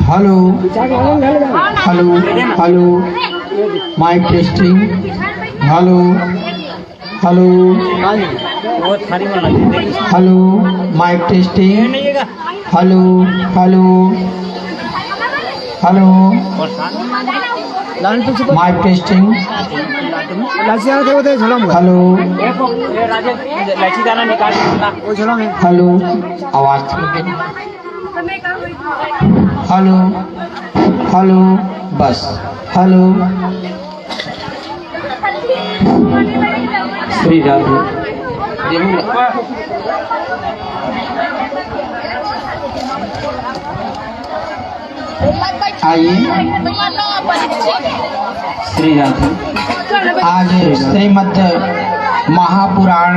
Hello hello hello mic testing hello hello hello mic testing hello hello hello mic testing hello hello आवाज hello hello बस hello Shri Radhe आइए श्री राधे। आज श्रीमद् महापुराण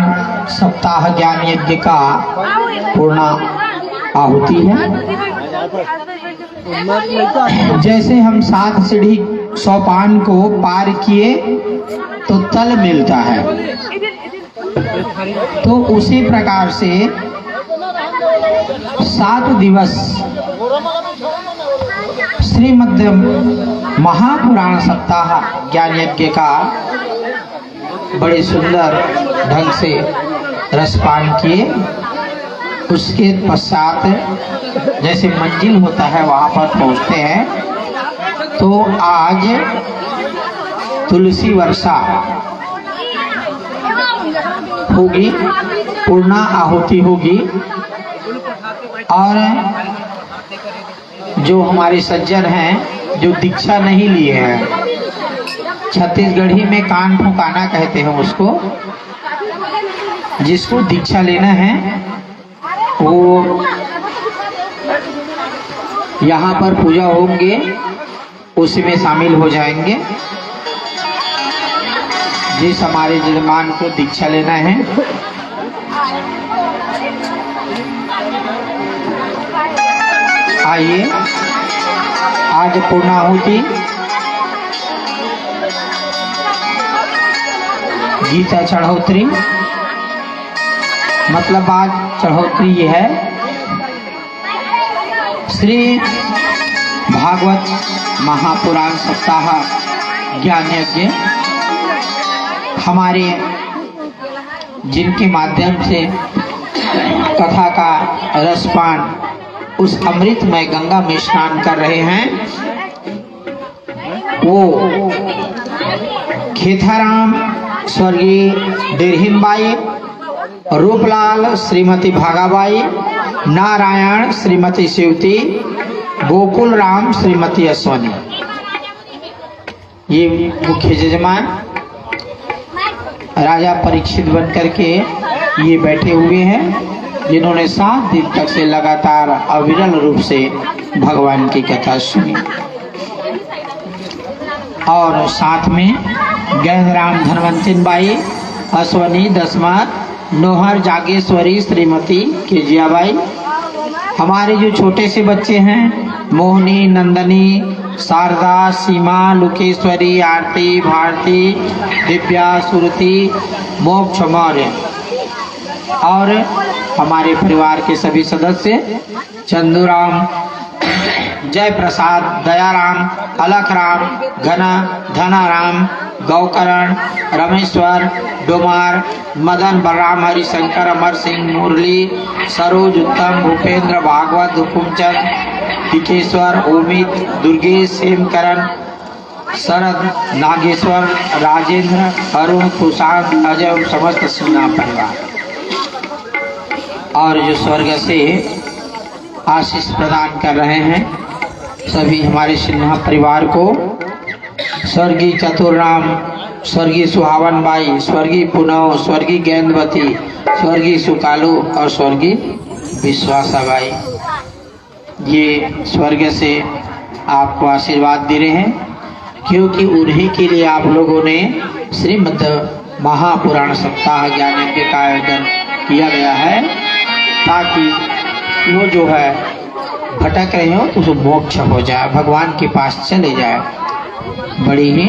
सप्ताह ज्ञान यज्ञ का पूर्णा आहुति है। जैसे हम 7 सीढ़ी सोपान को पार किए तो तल मिलता है, तो उसी प्रकार से 7 दिवस श्रीमद् महापुराण सप्ताह ज्ञान यज्ञ का बड़े सुंदर ढंग से रसपान किए। उसके पश्चात जैसे मंजिल होता है वहां पर पहुंचते हैं। तो आज तुलसी वर्षा होगी, पूर्णा आहुति होगी, और जो हमारे सज्जन हैं जो दीक्षा नहीं लिए हैं, छत्तीसगढ़ी में कान फुकाना कहते हैं उसको, जिसको दीक्षा लेना है वो यहाँ पर पूजा होंगे उसमें शामिल हो जाएंगे। जिस हमारे जजमान को दीक्षा लेना है आइए। आज पूर्णाहुति गीता चढ़ोतरी, मतलब आज चढ़ोतरी ये है श्री भागवत महापुराण सप्ताह ज्ञान यज्ञ। हमारे जिनके माध्यम से कथा का रसपान उस अमृतमय गंगा में स्नान कर रहे हैं, वो खेथाराम स्वर्गीय डेरहिनबाई, रूपलाल श्रीमती भागाबाई, नारायण श्रीमती शिवती, गोकुल राम श्रीमती अश्वनी, ये मुख्य जजमान राजा परीक्षित बन करके ये बैठे हुए हैं, जिन्होंने 7 दिन तक से लगातार अविरल रूप से भगवान की कथा सुनी। और साथ में गैंदराम धनवंती बाई, अश्वनी दसमत, नोहर जागेश्वरी श्रीमती केजियाबाई, हमारे जो छोटे से बच्चे हैं मोहनी, नंदनी, शारदा, सीमा, लुकेश्वरी, आरती, भारती, दिव्या, सुरती, मोक्ष मौर्य, और हमारे परिवार के सभी सदस्य चंदूराम, जय प्रसाद, दयाराम, अलखराम, घना, धनाराम, गौकरण, रमेश्वर, डोमार, मदन, बलराम, हरिशंकर, अमर सिंह, मुरली, सरोज, उत्तम, भूपेंद्र, भागवत, हुकुमचंद, टिकेश्वर, ओमित, दुर्गेश, हेमकरण, शरद, नागेश्वर, राजेंद्र, अरुण, सुशांत, अजय, समस्त सिन्हा परिवार, और जो स्वर्ग से आशीष प्रदान कर रहे हैं सभी हमारे सिन्हा परिवार को, स्वर्गीय चतुर्राम, स्वर्गीय सुहावन बाई, स्वर्गीय पुनव, स्वर्गीय गेंदवती, स्वर्गीय सुकालू और स्वर्गीय विश्वासा बाई, ये स्वर्ग से आपको आशीर्वाद दे रहे हैं, क्योंकि उन्हीं के लिए आप लोगों ने श्रीमद् महापुराण सप्ताह ज्ञान यज्ञ का आयोजन किया गया है, ताकि वो जो है भटक रहे हो तो उसको मोक्ष हो जाए, भगवान के पास चले जाए। बड़ी ही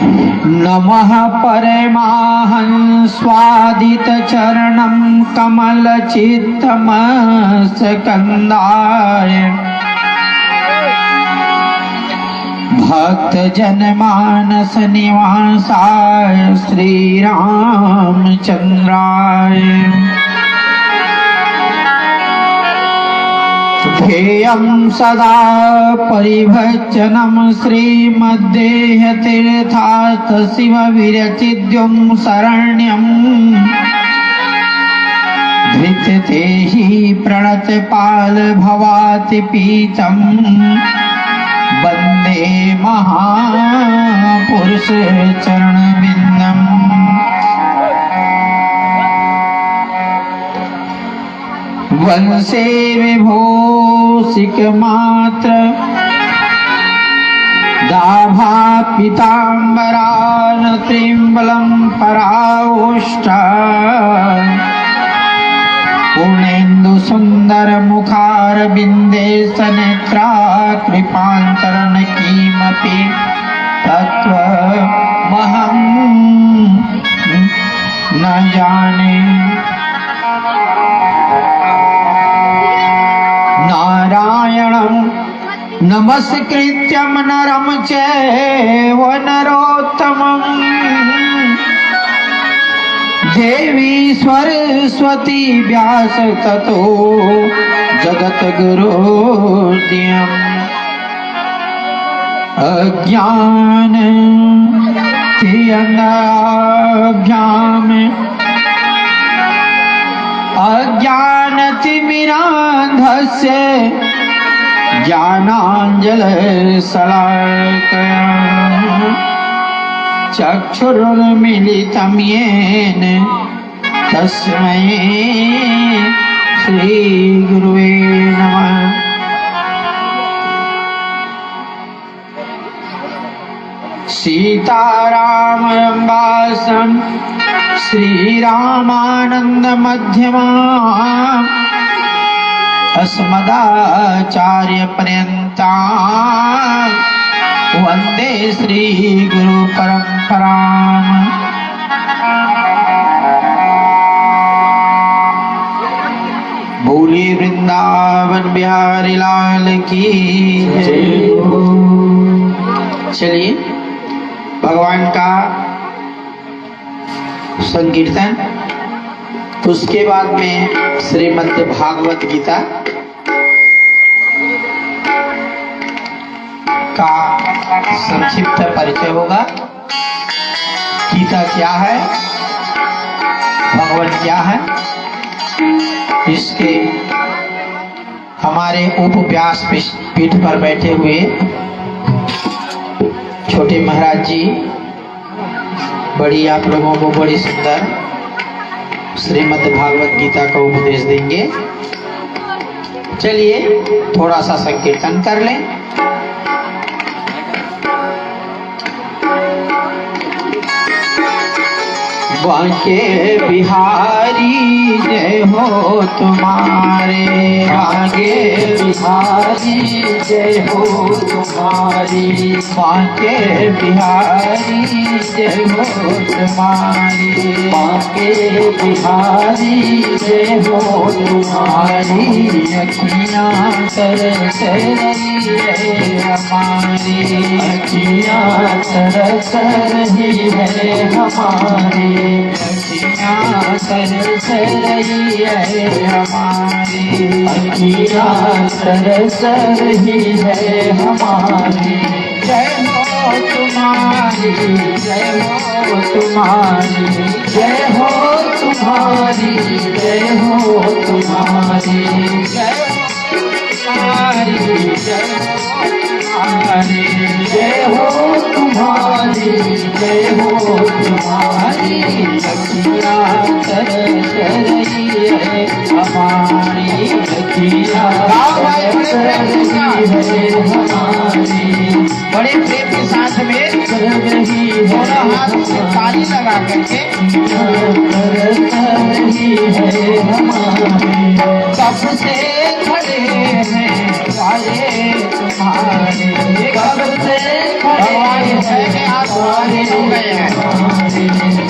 नमः परमाहंस्वादितचरणं कमलचित्तमस्तकन्दाय भक्तजनमानस निवासाय श्रीरामचन्द्राय ध्येयं सदा परिभजनं श्रीमद्देहतीर्थात् शिवविरचिद्युं शरण्यं धृत्यते हि प्रणतपाल भवाति पीतं वन्दे महापुरुष चरणविन्दम्। वंशे विभूषिकमात्र दाभा पीताम्बरान् त्रिम्बलं पराओष्ठा पूर्णेन्दु सुंदर मुखारविन्दे सनेत्रा कृपान्तरन किमपि तत्त्वमहं न जाने। नारायणं नमस्कृत्यं नरं चैव नरोत्तमं देवी सरस्वती व्यास ततो जगद्गुरुर्द्यम् अज्ञानतिमिरान्धस्य ज्ञानाञ्जनशलाकया चक्षुरुन्मीलितं येन तस्मै श्रीगुरुवे नमः। सीतारामवासं श्रीरामानन्दमध्यमा अस्मदाचार्यपर्यन्तां वन्दे श्रीगुरुपरम्पराम्। बोलिए वृंदावन बिहारी लाल की जय। चलिए भगवान का संकीर्तन, उसके बाद में श्रीमद् भागवत गीता का संक्षिप्त परिचय होगा। गीता क्या है, भगवत क्या है, इसके हमारे उपव्यास पीठ पर बैठे हुए छोटे महाराज जी बड़ी आप लोगों को बड़ी सुंदर श्रीमद् भागवत गीता का उपदेश देंगे। चलिए थोड़ा सा संकीर्तन कर लें। बांके बिहारी जय हो तुम्हारे, बांके बिहारी जय हो तुम्हारी, बांके बिहारी जय हो तुम्हारी, बांके बिहारी जय हो तुम्हारी। अखियाँ तरस रही है हमारी, अखियाँ तरस रही है हमारी, अखियाँ तरस रही है हमारी, अखियाँ तरस रही है हमारी। जय हो तुम्हारी, जय हो तुम्हारी, जय हो तुम्हारी, जय हो तुम्हारी, जय हो तुम्हारी, जय हो तुम्हारी, जय हो तुम्हारी। अखियाँ तरस रही है हमारी, अखियाँ तरस रही है हमारी। बड़े प्रेम के साथ में दोनों हाथ से ताली लगा करके तरस रही है हमारी। कब से खड़े हैं वाले तुम्हारे, कब से खड़े हैं वाले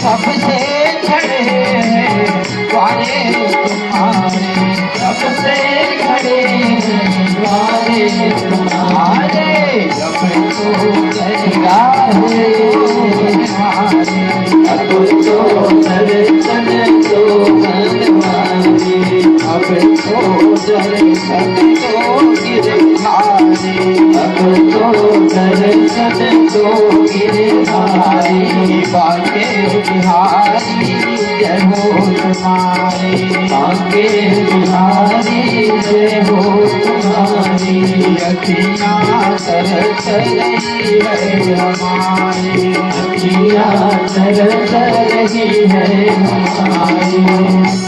सबसे खड़े द्वारे तुम्हारे, सबसे खड़े द्वारे तुम्हारे, अब तो दरगाह हमारे, अब तो दर्शन तो मनमाने, अब तो दर्शन तो गिरधारे, अब तो दर्शन तो गिरधारे, बांके बिहारी जय हो तुम्हारे, बांके बिहारी जय हो तुम्हारी, अखियाँ तरस रही है हमारी, अखियाँ तरस रही है हमारी,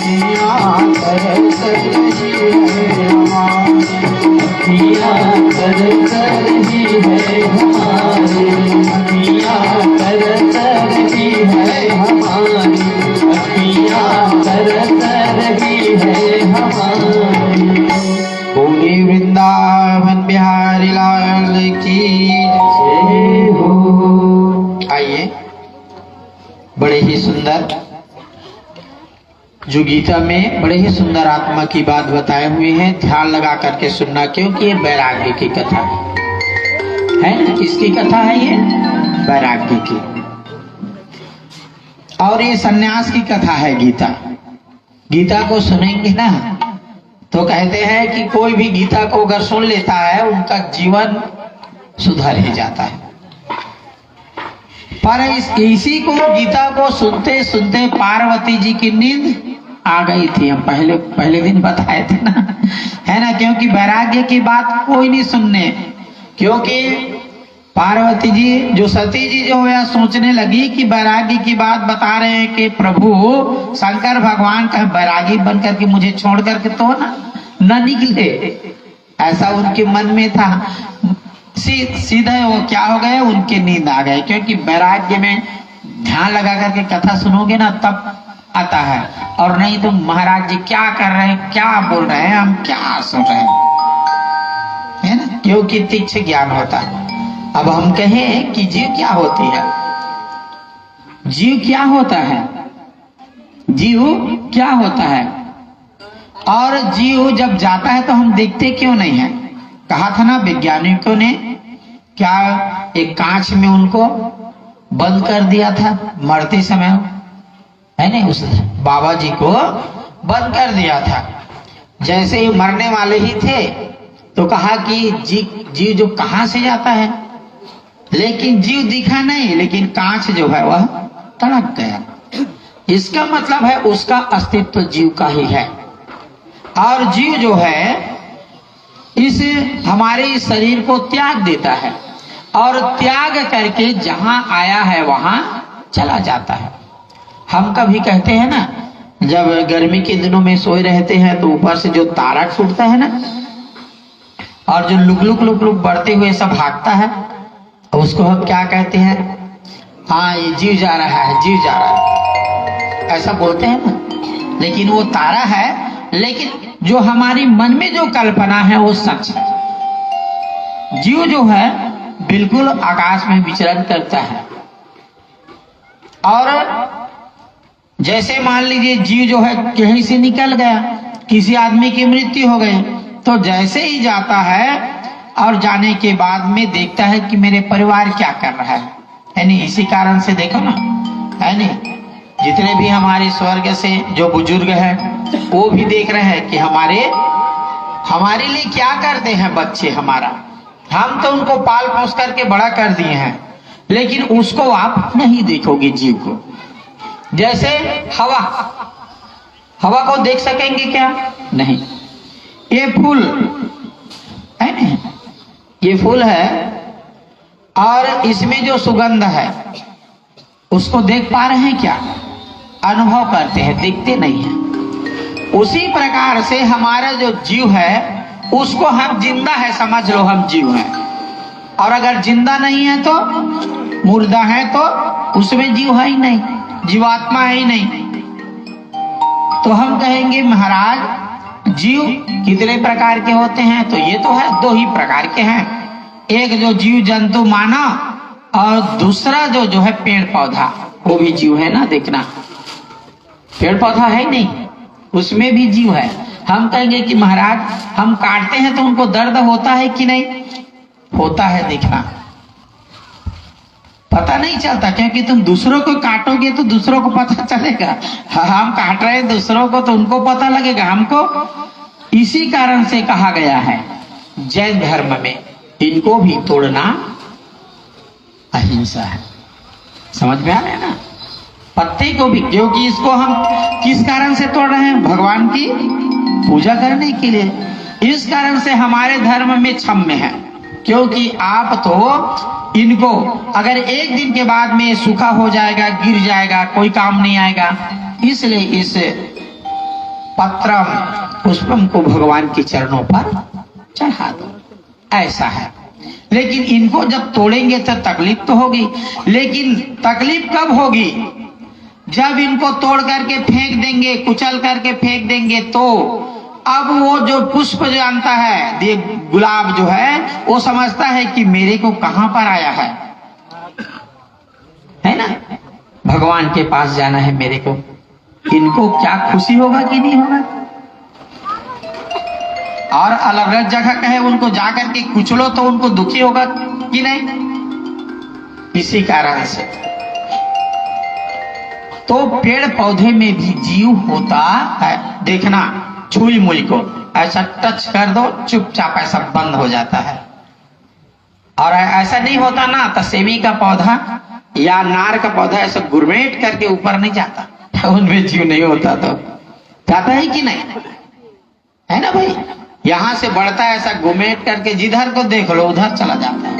अखियाँ तरस रही है हमारी, अखियाँ तरस रही है हमारी, अखियाँ तरस रही है हमारी, अखियाँ तरस रही है हमारी। बोले वृंदावन बिहारी लाल की जय हो। आइए, बड़े ही सुंदर जो गीता में बड़े ही सुंदर आत्मा की बात बताए हुए हैं, ध्यान लगा करके सुनना, क्योंकि ये वैराग्य की कथा है ना। किसकी कथा है ये? वैराग्य की। और ये सन्यास की कथा है गीता। गीता को सुनेंगे ना तो कहते हैं कि कोई भी गीता को अगर सुन लेता है उनका जीवन सुधर ही जाता है। पर इसी को गीता को सुनते सुनते पार्वती जी की नींद आ गई थी। हम पहले दिन बताए थे ना, है ना, क्योंकि वैराग्य की बात कोई नहीं सुनने, क्योंकि पार्वती जी जो सती जी जो है सोचने लगी कि वैराग्य की बात बता रहे हैं कि प्रभु शंकर भगवान का वैरागी बन करके मुझे छोड़ करके तो न निकले, ऐसा उनके मन में था। सीधे वो क्या हो गए, उनके नींद आ गए, क्योंकि वैराग्य में ध्यान लगा करके कथा सुनोगे ना तब आता है, और नहीं तो महाराज जी क्या कर रहे हैं, क्या बोल रहे हैं, हम क्या सुन रहे हैं, है ना, क्योंकि तीक्ष्ण ज्ञान होता है। अब हम कहें कि जीव क्या होती है, जीव क्या होता है, जीव क्या होता है, और जीव जब जाता है तो हम देखते क्यों नहीं है। कहा था ना वैज्ञानिकों ने, क्या एक कांच में उनको बंद कर दिया था मरते समय, है ना, उस बाबा जी को बंद कर दिया था। जैसे ही मरने वाले ही थे तो कहा कि जीव जो कहां से जाता है, लेकिन जीव दिखा नहीं, लेकिन कांच जो है वह तड़क गया। इसका मतलब है उसका अस्तित्व जीव का ही है, और जीव जो है इस हमारे शरीर को त्याग देता है, और त्याग करके जहां आया है वहां चला जाता है। हम कभी कहते हैं ना, जब गर्मी के दिनों में सोए रहते हैं तो ऊपर से जो तारा टूटता है ना, और जो लुक लुक लुक लुक बढ़ते हुए सब भागता है, उसको हम क्या कहते हैं, हाँ ये जीव जा रहा है, जीव जा रहा है, ऐसा बोलते हैं ना। लेकिन वो तारा है, लेकिन जो हमारी मन में जो कल्पना है वो सच है। जीव जो है बिल्कुल आकाश में विचरण करता है, और जैसे मान लीजिए जीव जो है कहीं से निकल गया, किसी आदमी की मृत्यु हो गई, तो जैसे ही जाता है और जाने के बाद में देखता है कि मेरे परिवार क्या कर रहा है नहीं, इसी कारण से देखो ना, है नहीं, जितने भी हमारे स्वर्ग से जो बुजुर्ग हैं वो भी देख रहे हैं कि हमारे लिए क्या करते हैं बच्चे हमारा। हम तो उनको पाल पोस करके बड़ा कर दिए हैं, लेकिन उसको आप नहीं देखोगे जीव को। जैसे हवा को देख सकेंगे क्या? नहीं। ये फूल है नहीं, ये फूल है, और इसमें जो सुगंध है उसको देख पा रहे हैं क्या? अनुभव करते हैं, देखते नहीं है। उसी प्रकार से हमारा जो जीव है उसको हम जिंदा है समझ लो, हम जीव हैं, और अगर जिंदा नहीं है तो मुर्दा है, तो उसमें जीव है ही नहीं, जीवात्मा है ही नहीं। तो हम कहेंगे महाराज जीव कितने प्रकार के होते हैं? तो ये तो है, दो ही प्रकार के हैं, एक जो जीव जंतु मानव, और दूसरा जो है पेड़ पौधा, वो भी जीव है ना, देखना पेड़ पौधा है नहीं, उसमें भी जीव है। हम कहेंगे कि महाराज हम काटते हैं तो उनको दर्द होता है कि नहीं होता है, देखना पता नहीं चलता, क्योंकि तुम दूसरों को काटोगे तो दूसरों को पता चलेगा। हम काट रहे हैं दूसरों को तो उनको पता लगेगा, हमको। इसी कारण से कहा गया है जैन धर्म में इनको भी तोड़ना अहिंसा है। समझ में आ रहा है ना, पत्ते को भी, क्योंकि इसको हम किस कारण से तोड़ रहे हैं, भगवान की पूजा करने के लिए। इस कारण से हमारे धर्म में क्षम्य है, क्योंकि आप तो इनको अगर एक दिन के बाद में सूखा हो जाएगा, गिर जाएगा, कोई काम नहीं आएगा, इसलिए इस पत्रम पुष्पम को भगवान के चरणों पर चढ़ा दो, ऐसा है। लेकिन इनको जब तोड़ेंगे तो तकलीफ तो होगी, लेकिन तकलीफ कब होगी, जब इनको तोड़ करके फेंक देंगे, कुचल करके फेंक देंगे, तो अब वो जो पुष्प जानता है, गुलाब जो है, वो समझता है कि मेरे को कहां पर आया है ना, भगवान के पास जाना है मेरे को। इनको क्या खुशी होगा कि नहीं होगा, और अलग अलग जगह कहे उनको जाकर के कुचलो तो उनको दुखी होगा कि नहीं। इसी कारण से तो पेड़ पौधे में भी जीव होता है, देखना छुई मुई को ऐसा टच कर दो, चुपचाप ऐसा बंद हो जाता है। और ऐसा नहीं होता ना तो सेमी का पौधा या नार का पौधा ऐसा गुरमेट करके ऊपर नहीं जाता, उनमें जीव नहीं होता तो जाता है कि नहीं, है ना भाई। यहां से बढ़ता है ऐसा गुमेट करके, जिधर को देख लो उधर चला जाता है।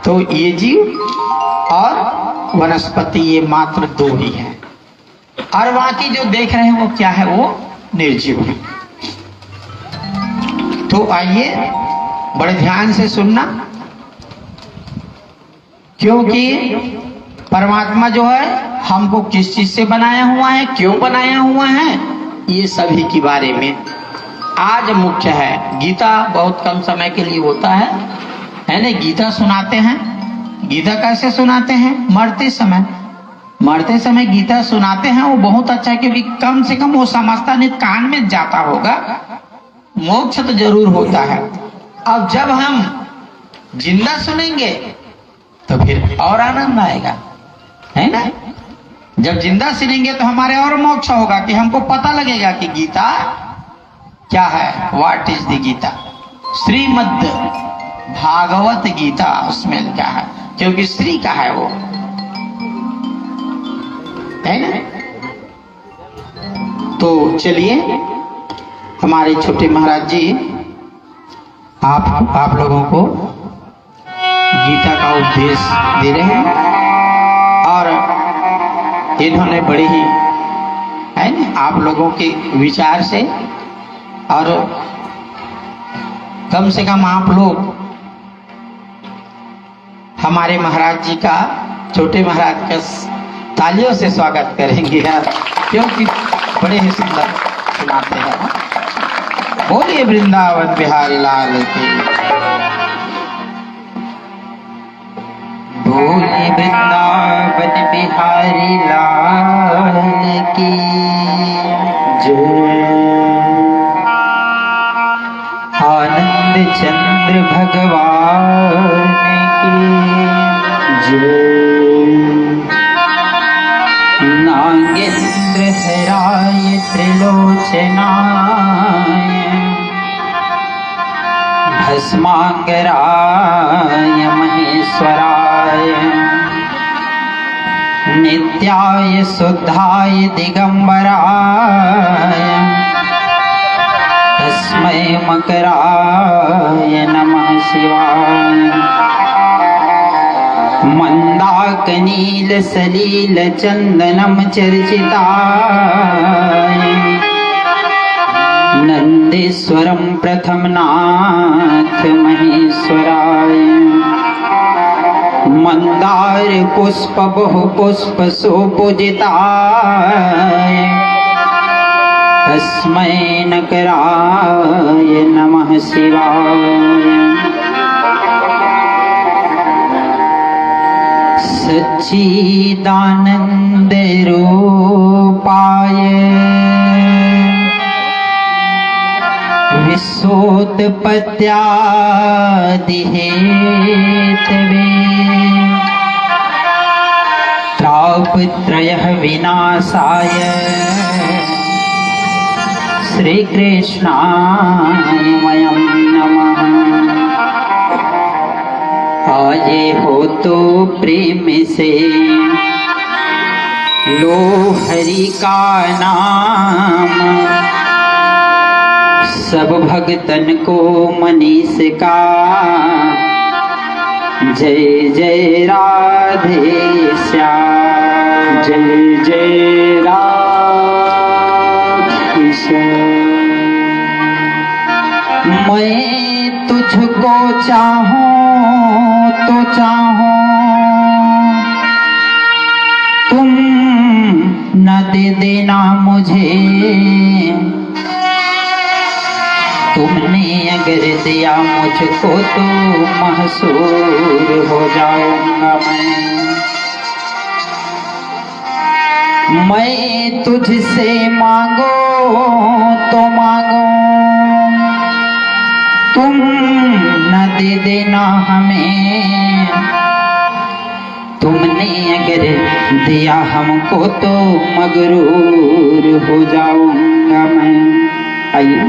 तो ये जीव और वनस्पति ये मात्र दो ही है, और बाकी जो देख रहे हैं वो क्या है, वो निर्जीव है। तो आइए बड़े ध्यान से सुनना, क्योंकि परमात्मा जो है हमको किस चीज से बनाया हुआ है, क्यों बनाया हुआ है, ये सभी के बारे में आज मुख्य है। गीता बहुत कम समय के लिए होता है ना, गीता सुनाते हैं। गीता कैसे सुनाते हैं, मरते समय गीता सुनाते हैं, वो बहुत अच्छा है, क्योंकि कम से कम वो समझता नहीं, कान में जाता होगा, मोक्ष तो जरूर होता है। अब जब हम जिंदा सुनेंगे तो फिर और आनंद आएगा, है ना। जब जिंदा सुनेंगे तो हमारे और मोक्ष होगा, कि हमको पता लगेगा कि गीता क्या है, what is the Gita, Shrimad Bhagavad Gita उसमें क्या है, क्योंकि श्री का है वो, है ना। तो चलिए हमारे छोटे महाराज जी आप लोगों को गीता का उपदेश दे रहे हैं, और इन्होंने बड़े ही, है ना, आप लोगों के विचार से, और कम से कम आप लोग हमारे महाराज जी का, छोटे महाराज का तालियों से स्वागत करेंगे यार, क्योंकि बड़े ही सुंदर सुनाते हैं। बोलिए वृंदावन बिहारी लाल की, बोलिए वृंदावन बिहारी लाल की जय। आनंद चंद्र भगवान की जय। नागेंद्र हराय त्रिलोचनाय, भस्मांगराय महेश्वराय, नित्याय शुद्धाय दिगंबराय, तस्मै मकराय नमः शिवाय। मंदाकनील सलील चंदनम चर्चिताय, नंदेश्वरम प्रथम नाथ महेश्वराय। मंदार पुष्प बहु पुष्प सुपूजिताय, तस्मै नकराय नमः शिवाय। सच्चिदानंद रूपाय विश्वोत्पत्त्यादिहेतवे तापत्रयः विनाशाय श्री कृष्णाय वयं नमः। आये हो तो प्रेम से लो हरि का नाम, सब भक्तन को मनीष का जय जय राधे श्याम। जय जय राधे श्याम। मैं तुझको चाहूं तो चाहूं, तुम न दे देना मुझे, तुमने अगर दिया मुझको तो महसूर हो जाऊंगा मैं तुझसे मांगो तो मांगो, तुम न दे देना हमें, तुमने अगर दिया हमको तो मगरूर हो जाऊंगा मैं। आइए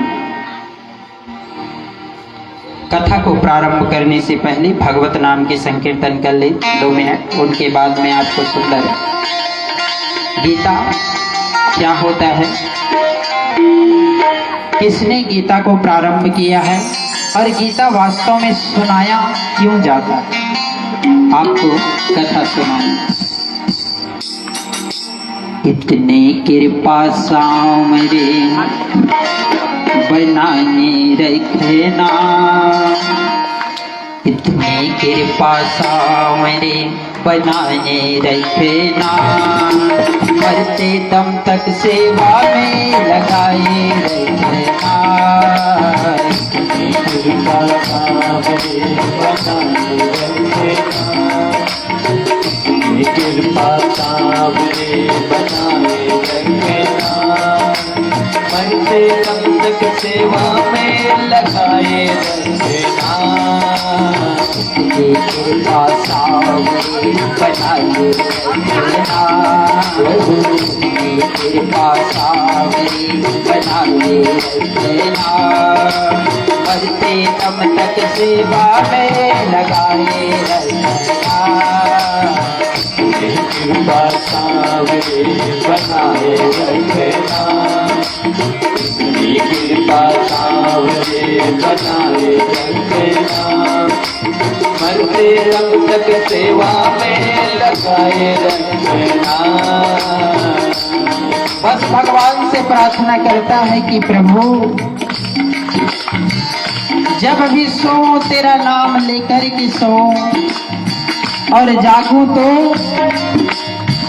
कथा को प्रारंभ करने से पहले भगवत नाम के संकीर्तन कर ले 2 मिनट, उनके बाद में आपको सुंदर गीता क्या होता है, किसने गीता को प्रारंभ किया है और गीता वास्तव में सुनाया क्यों जाता है, आपको कथा सुनाऊं। इतने कृपा सामरे बनाने रखना, इतने कृपा सामरे बनाने रखना, मरते दम तक सेवा में लगाए रखना। इतने कृपा सामरे बनाने रखना, इतने कृपा सामरे बनाए रखना, मरते दम तक सेवा में लगाए रखना। इतने कृपा सामरे बनाए रखना, इतने कृपा सामरे बनाए रखना, मरते दम तक सेवा में लगाए रखना। कृपा सामरे बनाए रखना, कृपा सामरे बनाए रखना, मरते दम तक सेवा में लगाए रखना। बस भगवान से प्रार्थना करता है कि प्रभु जब भी सो तेरा नाम लेकर के सो और जागूं तो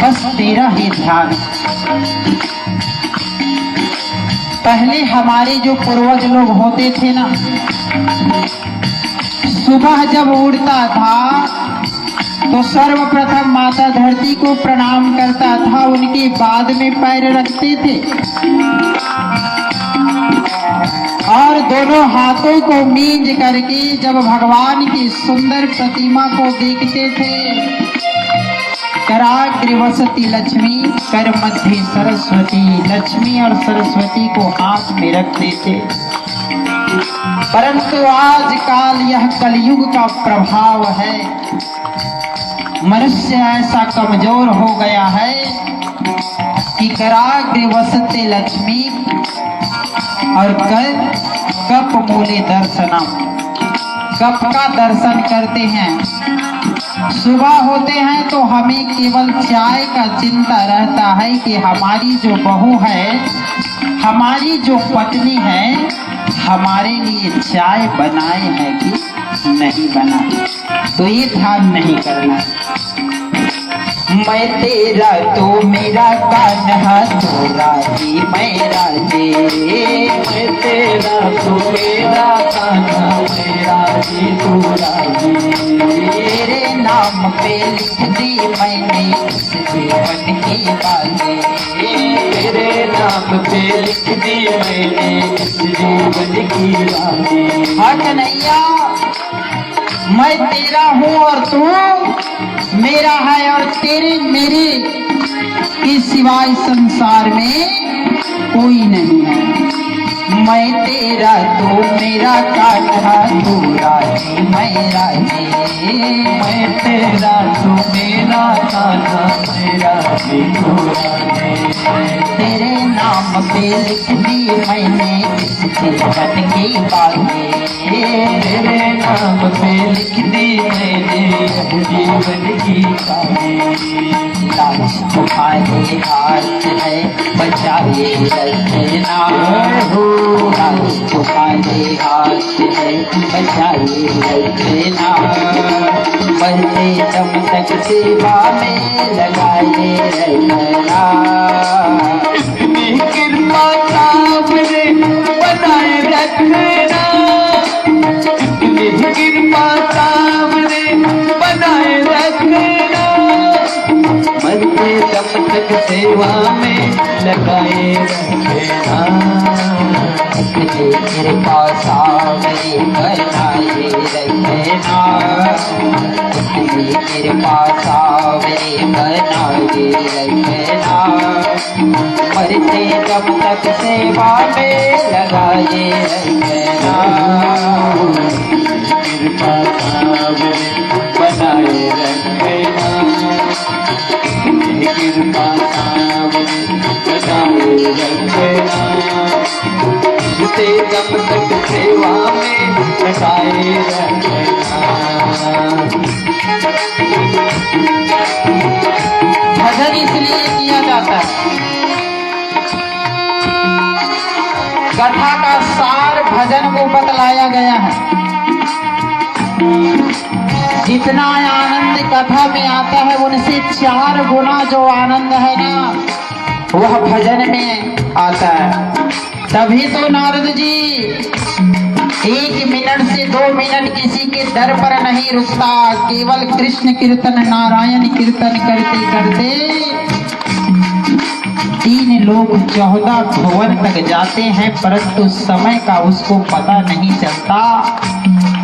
बस तेरा ही ध्यान। पहले हमारे जो पूर्वज लोग होते थे ना, सुबह जब उड़ता था तो सर्वप्रथम माता धरती को प्रणाम करता था, उनके बाद में पैर रखते थे और दोनों हाथों को मींज करके जब भगवान की सुंदर प्रतिमा को देखते थे, कराग्र वसती लक्ष्मी कर मध्य सरस्वती, लक्ष्मी और सरस्वती को हाथ में रखते थे। परंतु आजकल यह कलयुग का प्रभाव है, मनुष्य ऐसा कमजोर हो गया है कि कराग्र वसते लक्ष्मी और कर कप मूले दर्शनम, कप का दर्शन करते हैं। सुबह होते हैं तो हमें केवल चाय का चिंता रहता है कि हमारी जो बहू है, हमारी जो पत्नी है, हमारे लिए चाय बनाए है कि नहीं बनाए, तो ये ध्यान नहीं करना। मैं तेरा तो मेरा कान्हा तू राजी मैं राजी। मैं तेरा तू मेरा कान्हा मैं राजी तू राजी। तेरे नाम पे लिख दी मैंने इस जीवन की बाजी। तेरे नाम पे लिख दी मैंने इस जीवन की बाजी। हाँ कन्हैया, मैं तेरा हूँ और तू मेरा है, और तेरे मेरे के सिवाय संसार में कोई नहीं है। मैं तेरा तो मेरा कान्हा तू राजी मैं राजी। मैं तेरा तू मेरा कान्हा मैं राजी तू राजी। तेरे नाम पे लिख दी मैंने इस जीवन की बातें। तेरे नाम पे लिख दी मैंने जीवन की बातें। लाज तुम्हारे हाथ है बचाए रखना हो। लाज तुम्हारे हाथ है बचाए रखना। मरते दम तक सेवा में लगाए रखना। इतनी कृपा सामने बनाए रखना। इतनी कृपा सामने बनाए रखना। मरते दम तक सेवा में लगाए रखना। इतनी कृपा सामने बनाए रखना। इतनी कृपा सामने बनाए रखना। मरते दम तक सेवा में लगाए रखना। कृपा सामने बनाए रखना। कृपा सामने बनाए रखना। मरते दम तक सेवा में लगाए रखना। भजन इसलिए किया जाता है, कथा का सार भजन को बतलाया गया है। जितना आनंद कथा में आता है उनसे 4 गुना जो आनंद है ना, वह भजन में आता है। तभी तो नारद जी 1 मिनट से 2 मिनट किसी के दर पर नहीं रुकता। केवल कृष्ण कीर्तन नारायण कीर्तन करते करते 3 लोग 14 भुवन तक जाते हैं, परंतु समय का उसको पता नहीं चलता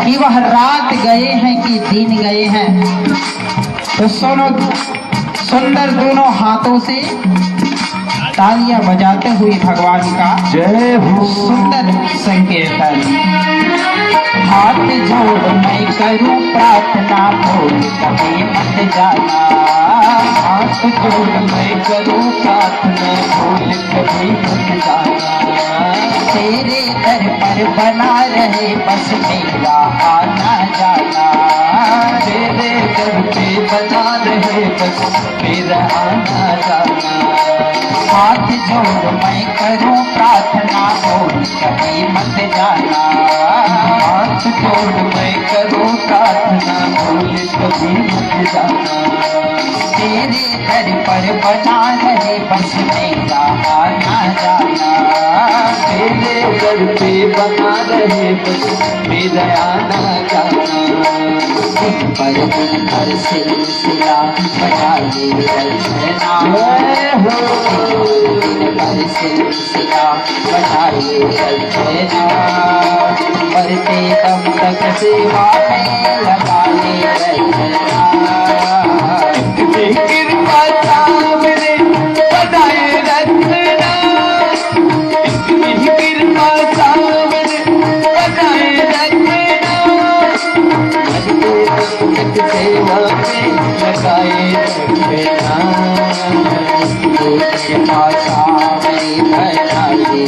कि वह रात गए हैं कि दिन गए हैं। तो सुनो, सुंदर दोनों हाथों से तालियां बजाते हुए भगवान का जय हो। सुंदर संकीर्तन। हाथ जोड़ मैं करूं प्रार्थना, भूल कभी मत जाना। हाथ जोड़ मैं करूं प्रार्थना, भूल कभी मत जाना। तेरे दर पर बना रहे बस मेरा आना जाना। तेरे दर पे बना रहे बस मेरा आना जाना। हाथ जोड़ मैं करूं प्रार्थना, भूल कभी मत जाना। हाथ जोड़ मैं करूं प्रार्थना, भूल कभी मत जाना। तेरे दर पर बना रहे बस मेरा आना जाना। तेरे दर पे बना रहे बस मेरा आना जाना। दिन पर सिलसिला बजाए रखना। दिन पर सिलसिला बजाए रखना। मरते दम तक सेवा में लगाए रखना। कृपा सामने बनाए रखना। कृपा सामने बनाए रखना। सेवा में लगाए रखना। कृपा सामने बनाए रखना।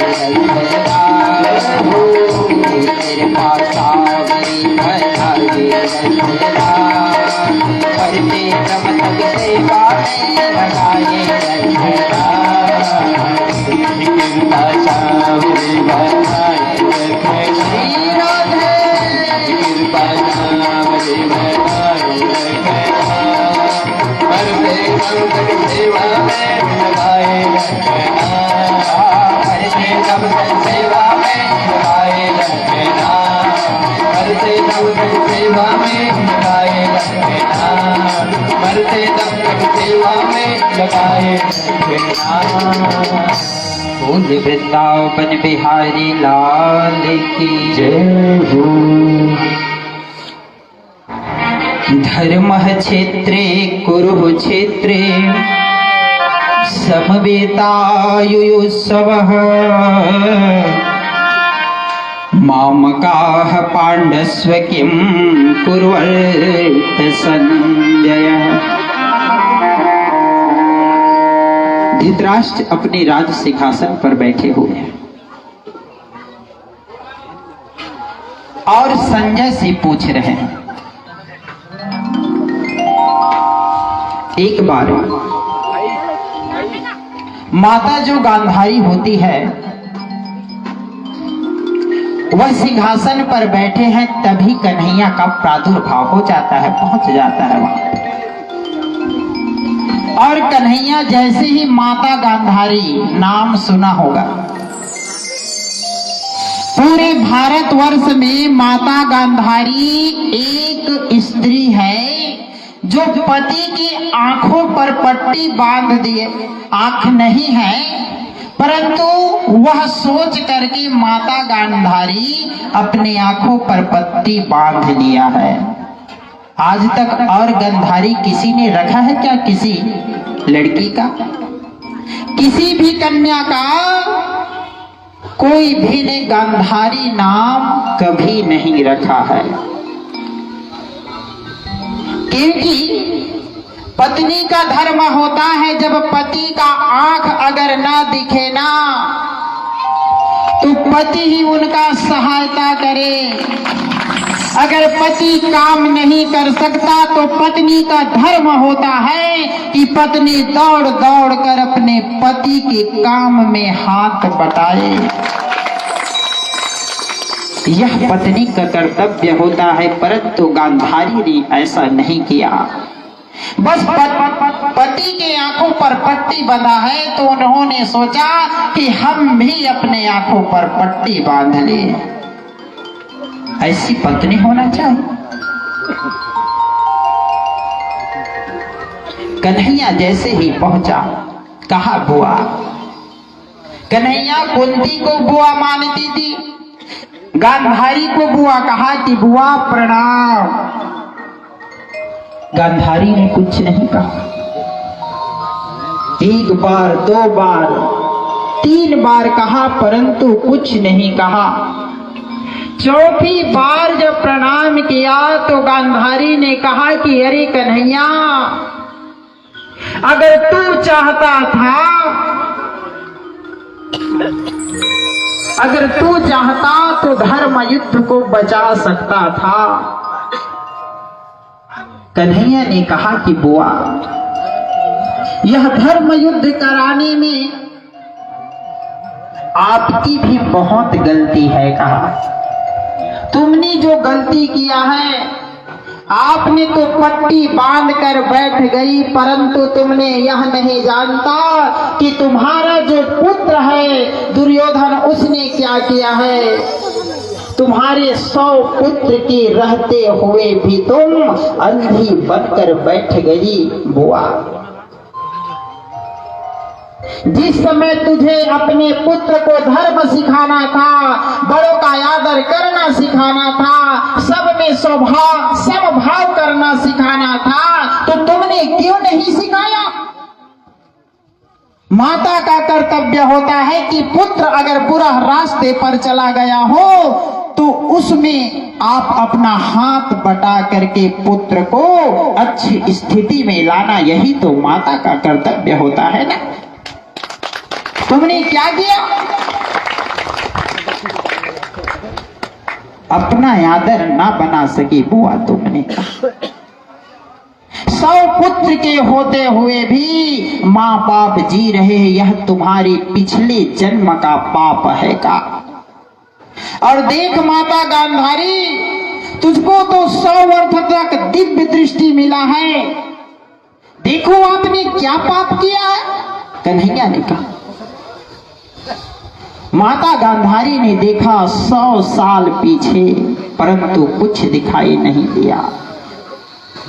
कृपा सामने बनाए रखना। मरते दम तक सेवा में लगाए रखना। कृपा सामने बनाए रखना। श्री राधे। कृपा सामने बनाए रखना। मरते तब तक सेवा में लगाए रखना, मरते तब तक सेवा में लगाए रखना, मरते तब तक सेवा में लगाए रखना, मरते तब तक सेवा में लगाए रखना। बोल वृंदावन बिहारी लाल की जय हो। धर्म क्षेत्रे कुरुक्षेत्रे समवेतायुयुत्सवः मामकाः पाण्डस्व किं कुर्वन्त संजयः। धृतराष्ट्र अपने राज सिंहासन पर बैठे हुए हैं और संजय से पूछ रहे हैं, एक बार माता जो गांधारी होती है वह सिंहासन पर बैठे हैं, तभी कन्हैया का प्रादुर्भाव हो जाता है, पहुंच जाता है वहां। और कन्हैया जैसे ही माता गांधारी नाम सुना होगा, पूरे भारतवर्ष में माता गांधारी एक स्त्री है जो पति की आंखों पर पट्टी बांध दिए, आंख नहीं है परंतु वह सोच करके माता गांधारी अपनी आंखों पर पट्टी बांध लिया है। आज तक और गांधारी किसी ने रखा है क्या? किसी लड़की का, किसी भी कन्या का कोई भी ने गांधारी नाम कभी नहीं रखा है, क्योंकि पत्नी का धर्म होता है जब पति का आंख अगर ना दिखे ना तो पति ही उनका सहायता करे। अगर पति काम नहीं कर सकता तो पत्नी का धर्म होता है कि पत्नी दौड़ दौड़ कर अपने पति के काम में हाथ बटाए। यह पत्नी का कर्तव्य होता है, परंतु गांधारी ने ऐसा नहीं किया। बस पति के आंखों पर पट्टी बंधा है तो उन्होंने सोचा कि हम भी अपने आंखों पर पट्टी बांध ले। ऐसी पत्नी होना चाहिए। कन्हैया जैसे ही पहुंचा, कहा बुआ। कन्हैया कुंती को बुआ मानती थी, गांधारी को बुआ कहा कि बुआ प्रणाम। गांधारी ने कुछ नहीं कहा। एक बार, दो बार, तीन बार कहा परंतु कुछ नहीं कहा। चौथी बार जब प्रणाम किया तो गांधारी ने कहा कि अरे कन्हैया, अगर तू चाहता था, अगर तू चाहता तो धर्म युद्ध को बचा सकता था। कन्हैया ने कहा कि बुआ, यह धर्म युद्ध कराने में आपकी भी बहुत गलती है। कहा तुमने जो गलती किया है, आपने तो पट्टी बांध कर बैठ गई, परंतु तुमने यह नहीं जानता कि तुम्हारा जो पुत्र है दुर्योधन, उसने क्या किया है। तुम्हारे 100 पुत्र के रहते हुए भी तुम अंधी बनकर बैठ गई। बुआ, जिस समय तुझे अपने पुत्र को धर्म सिखाना था, बड़ों का आदर करना सिखाना था, सब में समभाव करना सिखाना था, तो तुमने क्यों नहीं सिखाया? माता का कर्तव्य होता है कि पुत्र अगर बुरा रास्ते पर चला गया हो तो उसमें आप अपना हाथ बटा करके पुत्र को अच्छी स्थिति में लाना, यही तो माता का कर्तव्य होता है ना। तुमने क्या किया? अपना आदर ना बना सकी बुआ तुमने। 100 पुत्र के होते हुए भी माँ बाप जी रहे, यह तुम्हारे पिछले जन्म का पाप है का। और देख माता गांधारी, तुझको तो 100 वर्ष तक दिव्य दृष्टि मिला है। देखो आपने क्या पाप किया है? कन्हैया ने कहा। माता गांधारी ने देखा 100 साल पीछे, परंतु कुछ दिखाई नहीं दिया।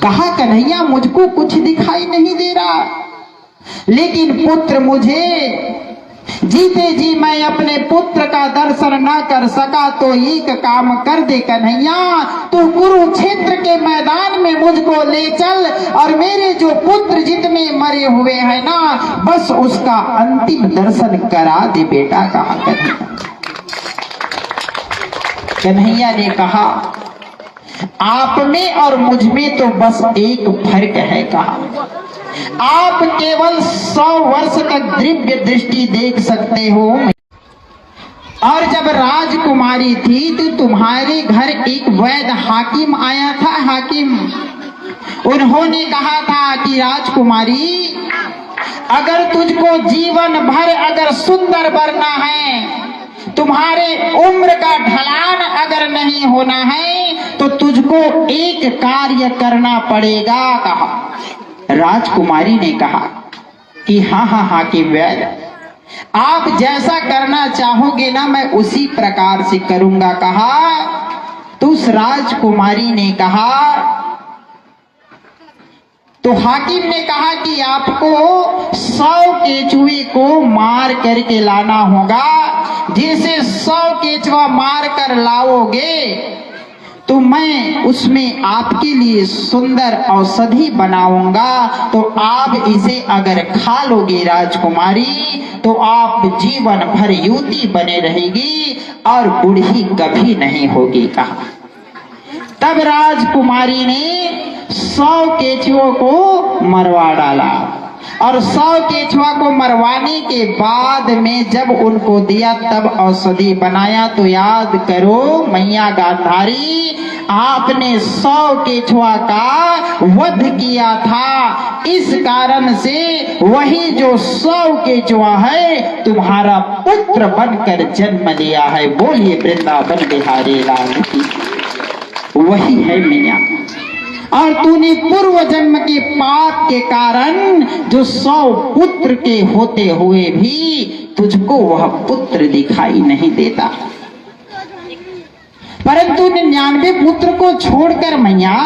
कहा कन्हैया मुझको कुछ दिखाई नहीं दे रहा, लेकिन पुत्र मुझे जीते जी मैं अपने पुत्र का दर्शन न कर सका तो एक काम कर दे कन्हैया, तू कुरुक्षेत्र के मैदान में मुझको ले चल और मेरे जो पुत्र जितने मरे हुए हैं ना, बस उसका अंतिम दर्शन करा दे बेटा। कहा कन्हैया ने कहा आप में और मुझ में तो बस एक फर्क है। कहा आप केवल 100 वर्ष तक दिव्य दृष्टि देख सकते हो, और जब राजकुमारी थी तो तुम्हारे घर एक वैद हाकिम आया था। हाकिम, उन्होंने कहा था कि राजकुमारी अगर तुझको जीवन भर अगर सुंदर बनना है, तुम्हारे उम्र का ढलान अगर नहीं होना है, तो तुझको एक कार्य करना पड़ेगा। कहा राजकुमारी ने कहा कि हाँ हाँ हाकिम वैद, आप जैसा करना चाहोगे ना मैं उसी प्रकार से करूंगा। कहा तो उस राजकुमारी ने कहा, तो हाकिम ने कहा कि आपको 100 केचुए को मार करके लाना होगा। जिसे 100 केचुआ मार कर लाओगे तो मैं उसमें आपके लिए सुंदर औषधि बनाऊंगा, तो आप इसे अगर खा लोगे राजकुमारी तो आप जीवन भर युवती बने रहेगी और बूढ़ी कभी नहीं होगी। कहा तब राजकुमारी ने 100 केचुओं को मरवा डाला, और 100 केचुआ को मरवाने के बाद में जब उनको दिया तब औषधि बनाया। तो याद करो मैया गांधारी, आपने 100 केचुआ का वध किया था, इस कारण से वही जो 100 केचुआ है तुम्हारा पुत्र बनकर जन्म लिया है। बोलिए वृंदावन बिहारी लाल की, वही है मैया। और तूने पूर्व जन्म के पाप के कारण जो 100 पुत्र के होते हुए भी तुझको वह पुत्र दिखाई नहीं देता, परंतु 99 पुत्र को छोड़कर मैया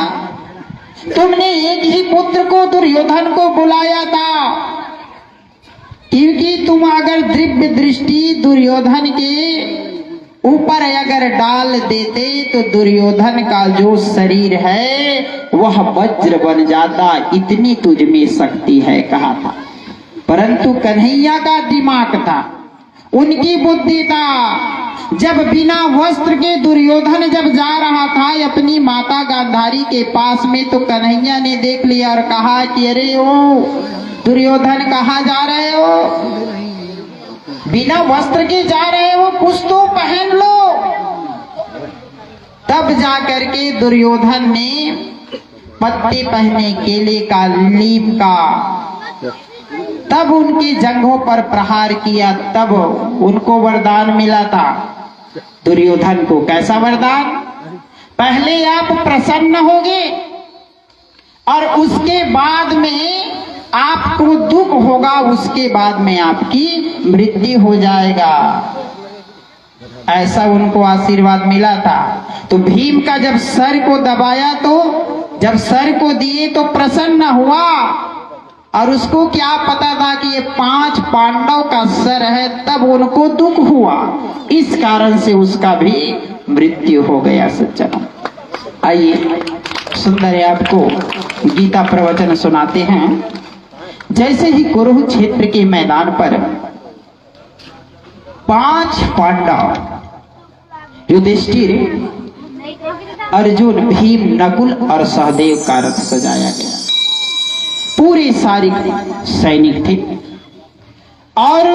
तुमने एक ही पुत्र को दुर्योधन को बुलाया था, क्योंकि तुम अगर दिव्य दृष्टि दुर्योधन के ऊपर अगर डाल देते तो दुर्योधन का जो शरीर है वह वज्र बन जाता, इतनी तुझ में शक्ति है। कहा था, परंतु कन्हैया का दिमाग था, उनकी बुद्धि था। जब बिना वस्त्र के दुर्योधन जब जा रहा था अपनी माता गांधारी के पास में, तो कन्हैया ने देख लिया और कहा कि अरे ओ दुर्योधन कहाँ जा रहे हो, बिना वस्त्र के जा रहे हो, कुछ तो पहन लो। तब जाकर के दुर्योधन ने पत्ते पहने केले का, नीम का, तब उनकी जंघों पर प्रहार किया, तब उनको वरदान मिला था। दुर्योधन को कैसा वरदान? पहले आप प्रसन्न होगे और उसके बाद में आपको दुख होगा, उसके बाद में आपकी मृत्यु हो जाएगा, ऐसा उनको आशीर्वाद मिला था। तो भीम का जब सर को दबाया, तो जब सर को दिए तो प्रसन्न हुआ, और उसको क्या पता था कि ये 5 पांडव का सर है, तब उनको दुख हुआ, इस कारण से उसका भी मृत्यु हो गया। सज्जनों, आइए सुंदर आपको गीता प्रवचन सुनाते हैं। जैसे ही कुरुक्षेत्र के मैदान पर 5 पांडव युधिष्ठिर, अर्जुन, भीम, नकुल और सहदेव का रथ सजाया गया। पूरे सारे सैनिक थे, और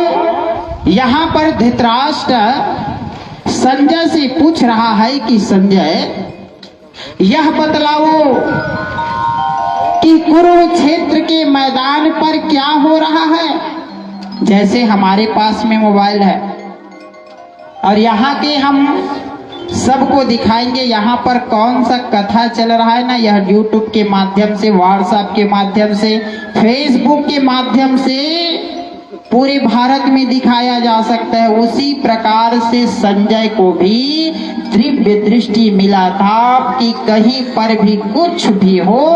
यहाँ पर धृतराष्ट्र संजय से पूछ रहा है कि संजय यह बतलाओ कि कुरुक्षेत्र के मैदान पर क्या हो रहा है। जैसे हमारे पास में मोबाइल है और यहाँ के हम सबको दिखाएंगे यहाँ पर कौन सा कथा चल रहा है ना। यह यूट्यूब के माध्यम से, व्हाट्सएप के माध्यम से, फेसबुक के माध्यम से पूरे भारत में दिखाया जा सकता है। उसी प्रकार से संजय को भी दिव्य दृष्टि मिला था कि कहीं पर भी कुछ भी हो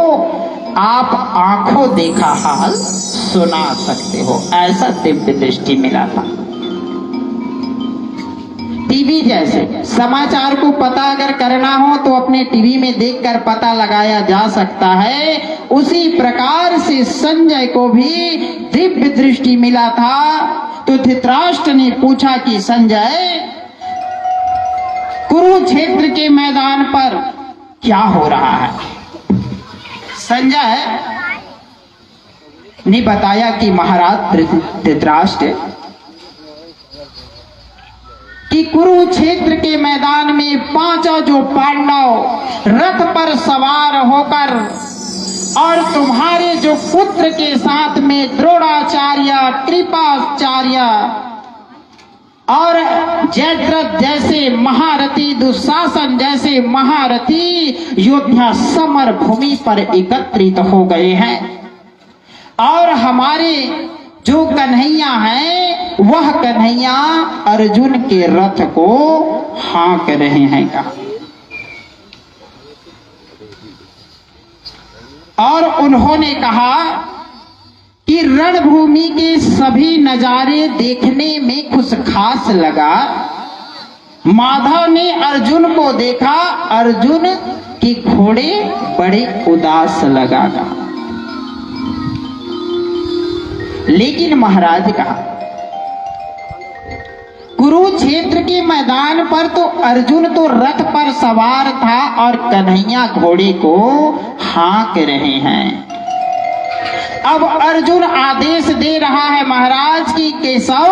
आप आंखों देखा हाल सुना सकते हो, ऐसा दिव्य दृष्टि मिला था। टीवी जैसे समाचार को पता अगर करना हो तो अपने टीवी में देखकर पता लगाया जा सकता है, उसी प्रकार से संजय को भी दिव्य दृष्टि मिला था। तो धृतराष्ट्र ने पूछा कि संजय, कुरुक्षेत्र के मैदान पर क्या हो रहा है? संजय ने बताया कि महाराज धृतराष्ट्र, कि कुरुक्षेत्र के मैदान में पांचों जो पांडव रथ पर सवार होकर और तुम्हारे जो पुत्र के साथ में द्रोणाचार्य, कृपाचार्य और जयद्रथ जैसे महारथी, दुशासन जैसे महारथी योद्धा समर भूमि पर एकत्रित हो गए हैं और हमारे जो कन्हैया हैं वह कन्हैया अर्जुन के रथ को हाँक रहे हैं का। और उन्होंने कहा कि रणभूमि के सभी नजारे देखने में कुछ खास लगा। माधव ने अर्जुन को देखा, अर्जुन के घोड़े बड़े उदास लगा। लेकिन महाराज कहा, कुरुक्षेत्र के मैदान पर तो अर्जुन तो रथ पर सवार था और कन्हैया घोड़े को हाँक रहे हैं। अब अर्जुन आदेश दे रहा है महाराज की केशव,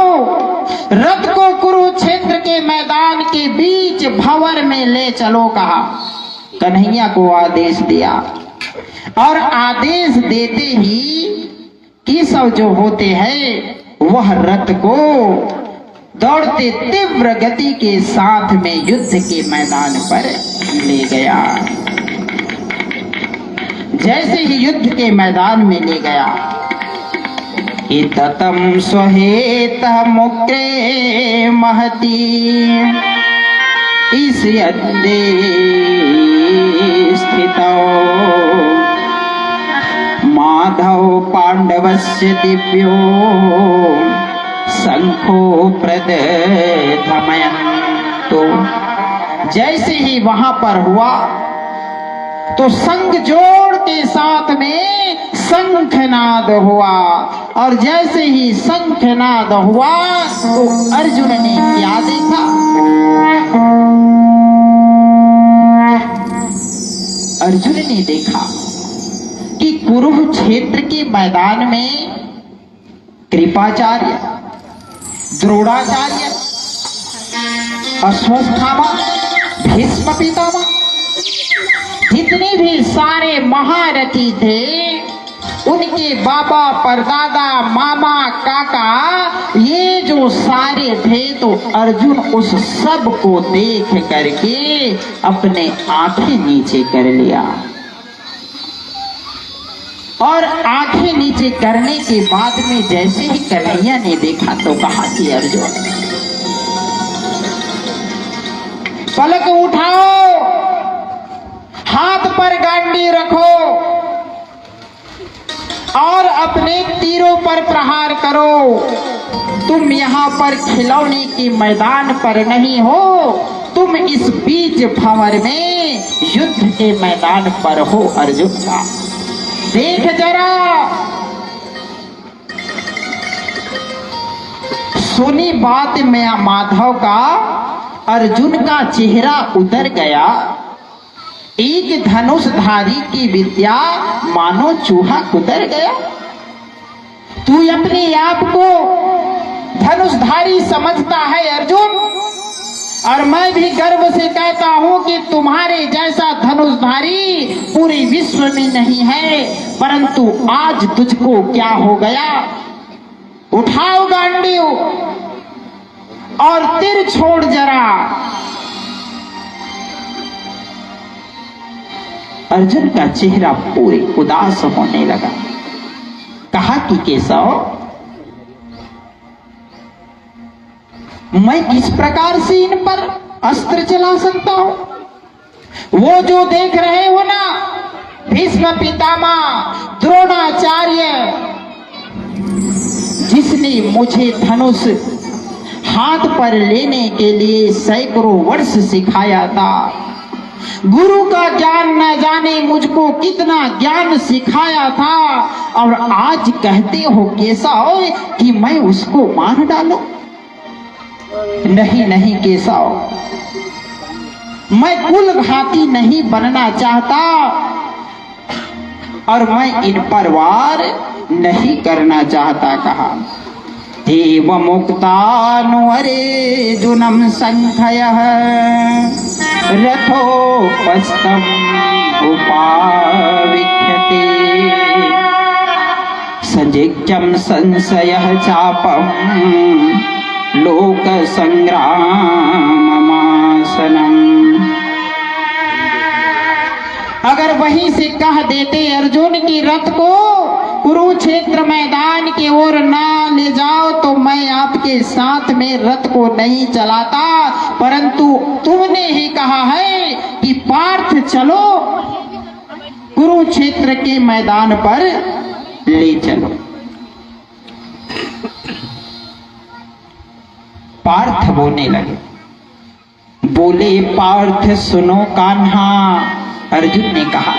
रथ को कुरुक्षेत्र के मैदान के बीच भंवर में ले चलो कहा। कन्हैया को आदेश दिया और आदेश देते ही केशव जो होते हैं वह रथ को दौड़ते तीव्र गति के साथ में युद्ध के मैदान पर ले गया। जैसे ही युद्ध के मैदान में ले गया, इततम स्वहेत मुक्रे महती इस यद्दे स्थितो माधव पांडवस्य दिव्यो शंखो प्रदधमयन्। तो जैसे ही वहां पर हुआ तो शंख जोड़ के साथ में शंखनाद हुआ और जैसे ही शंखनाद हुआ तो अर्जुन ने क्या देखा? अर्जुन ने देखा कि कुरुक्षेत्र के मैदान में कृपाचार्य, द्रोणाचार्य, अश्वत्थामा, भीष्म पितामह, जितने भी सारे महारथी थे, उनके बाबा, परदादा, मामा, काका, ये जो सारे थे, तो अर्जुन उस सब को देख करके अपने आंखें नीचे कर लिया और आंखें नीचे करने के बाद में जैसे ही कन्हैया ने देखा तो कहा कि अर्जुन पलक उठाओ, हाथ पर गांडी रखो और अपने तीरों पर प्रहार करो। तुम यहाँ पर खिलौने के मैदान पर नहीं हो, तुम इस बीच भंवर में युद्ध के मैदान पर हो। अर्जुन का देख जरा, सुनी बात में माधव का अर्जुन का चेहरा उतर गया। एक धनुषधारी की विद्या मानो चूहा कुतर गया। तू अपने आप को धनुषधारी समझता है अर्जुन, और मैं भी गर्व से कहता हूं कि तुम्हारे जैसा धनुषधारी पूरे विश्व में नहीं है। परंतु आज तुझको क्या हो गया? उठाओ गांडी और तीर छोड़ जरा। अर्जुन का चेहरा पूरे उदास होने लगा। कहा कि केशव, मैं किस प्रकार से इन पर अस्त्र चला सकता हूं? वो जो देख रहे हो ना, भीष्म पितामह, द्रोणाचार्य, जिसने मुझे धनुष हाथ पर लेने के लिए सैकड़ों वर्ष सिखाया था, गुरु का ज्ञान न जाने मुझको कितना ज्ञान सिखाया था, और आज कहते हो केशव कि मैं उसको मार डालूं? नहीं नहीं केशव, मैं कुलघाती नहीं बनना चाहता और मैं इन पर वार नहीं करना चाहता। कहा देव मुक्तानुअरेजुनं संख्यः रथोपस्थम् उपाविख्यते संजिज्ञं संशयः चापम् लोक संग्राममासनम्। अगर वहीं से कह देते अर्जुन की रथ को कुरुक्षेत्र मैदान की ओर ना ले जाओ तो मैं आपके साथ में रथ को नहीं चलाता, परंतु तुमने ही कहा है कि पार्थ चलो, कुरुक्षेत्र के मैदान पर ले चलो। पार्थ बोलने लगे, बोले पार्थ सुनो कान्हा। अर्जुन ने कहा,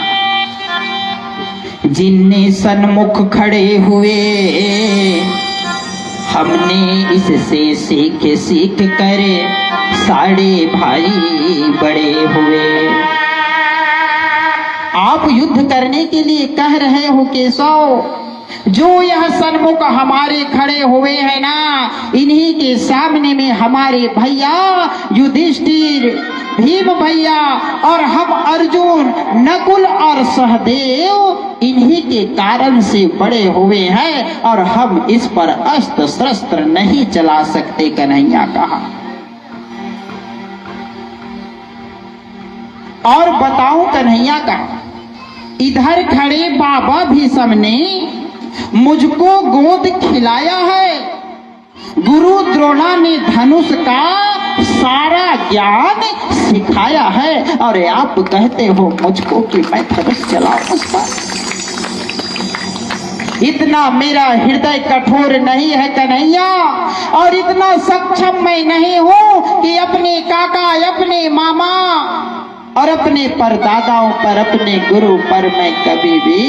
जिनने सन्मुख खड़े हुए हमने इससे सीख करे साड़े भाई बड़े हुए। आप युद्ध करने के लिए कह रहे हो केशव, जो यह सन्मुख हमारे खड़े हुए हैं ना, इन्हीं के सामने में हमारे भैया युधिष्ठिर, भीम भैया और हम अर्जुन, नकुल और सहदेव इन्हीं के कारण से बड़े हुए हैं और हम इस पर अस्त्र शस्त्र नहीं चला सकते। कन्हैया कहा, और बताऊं कन्हैया का, इधर खड़े बाबा भीष्म ने मुझको गोद खिलाया है, गुरु द्रोणा ने धनुष का सारा ज्ञान सिखाया है, और आप कहते हो मुझको कि मैं धनुष चलाऊं उस पर। इतना मेरा हृदय कठोर नहीं है कन्हैया, और इतना सक्षम मैं नहीं हूं कि अपने काका, अपने मामा और अपने परदादाओं पर, अपने गुरु पर मैं कभी भी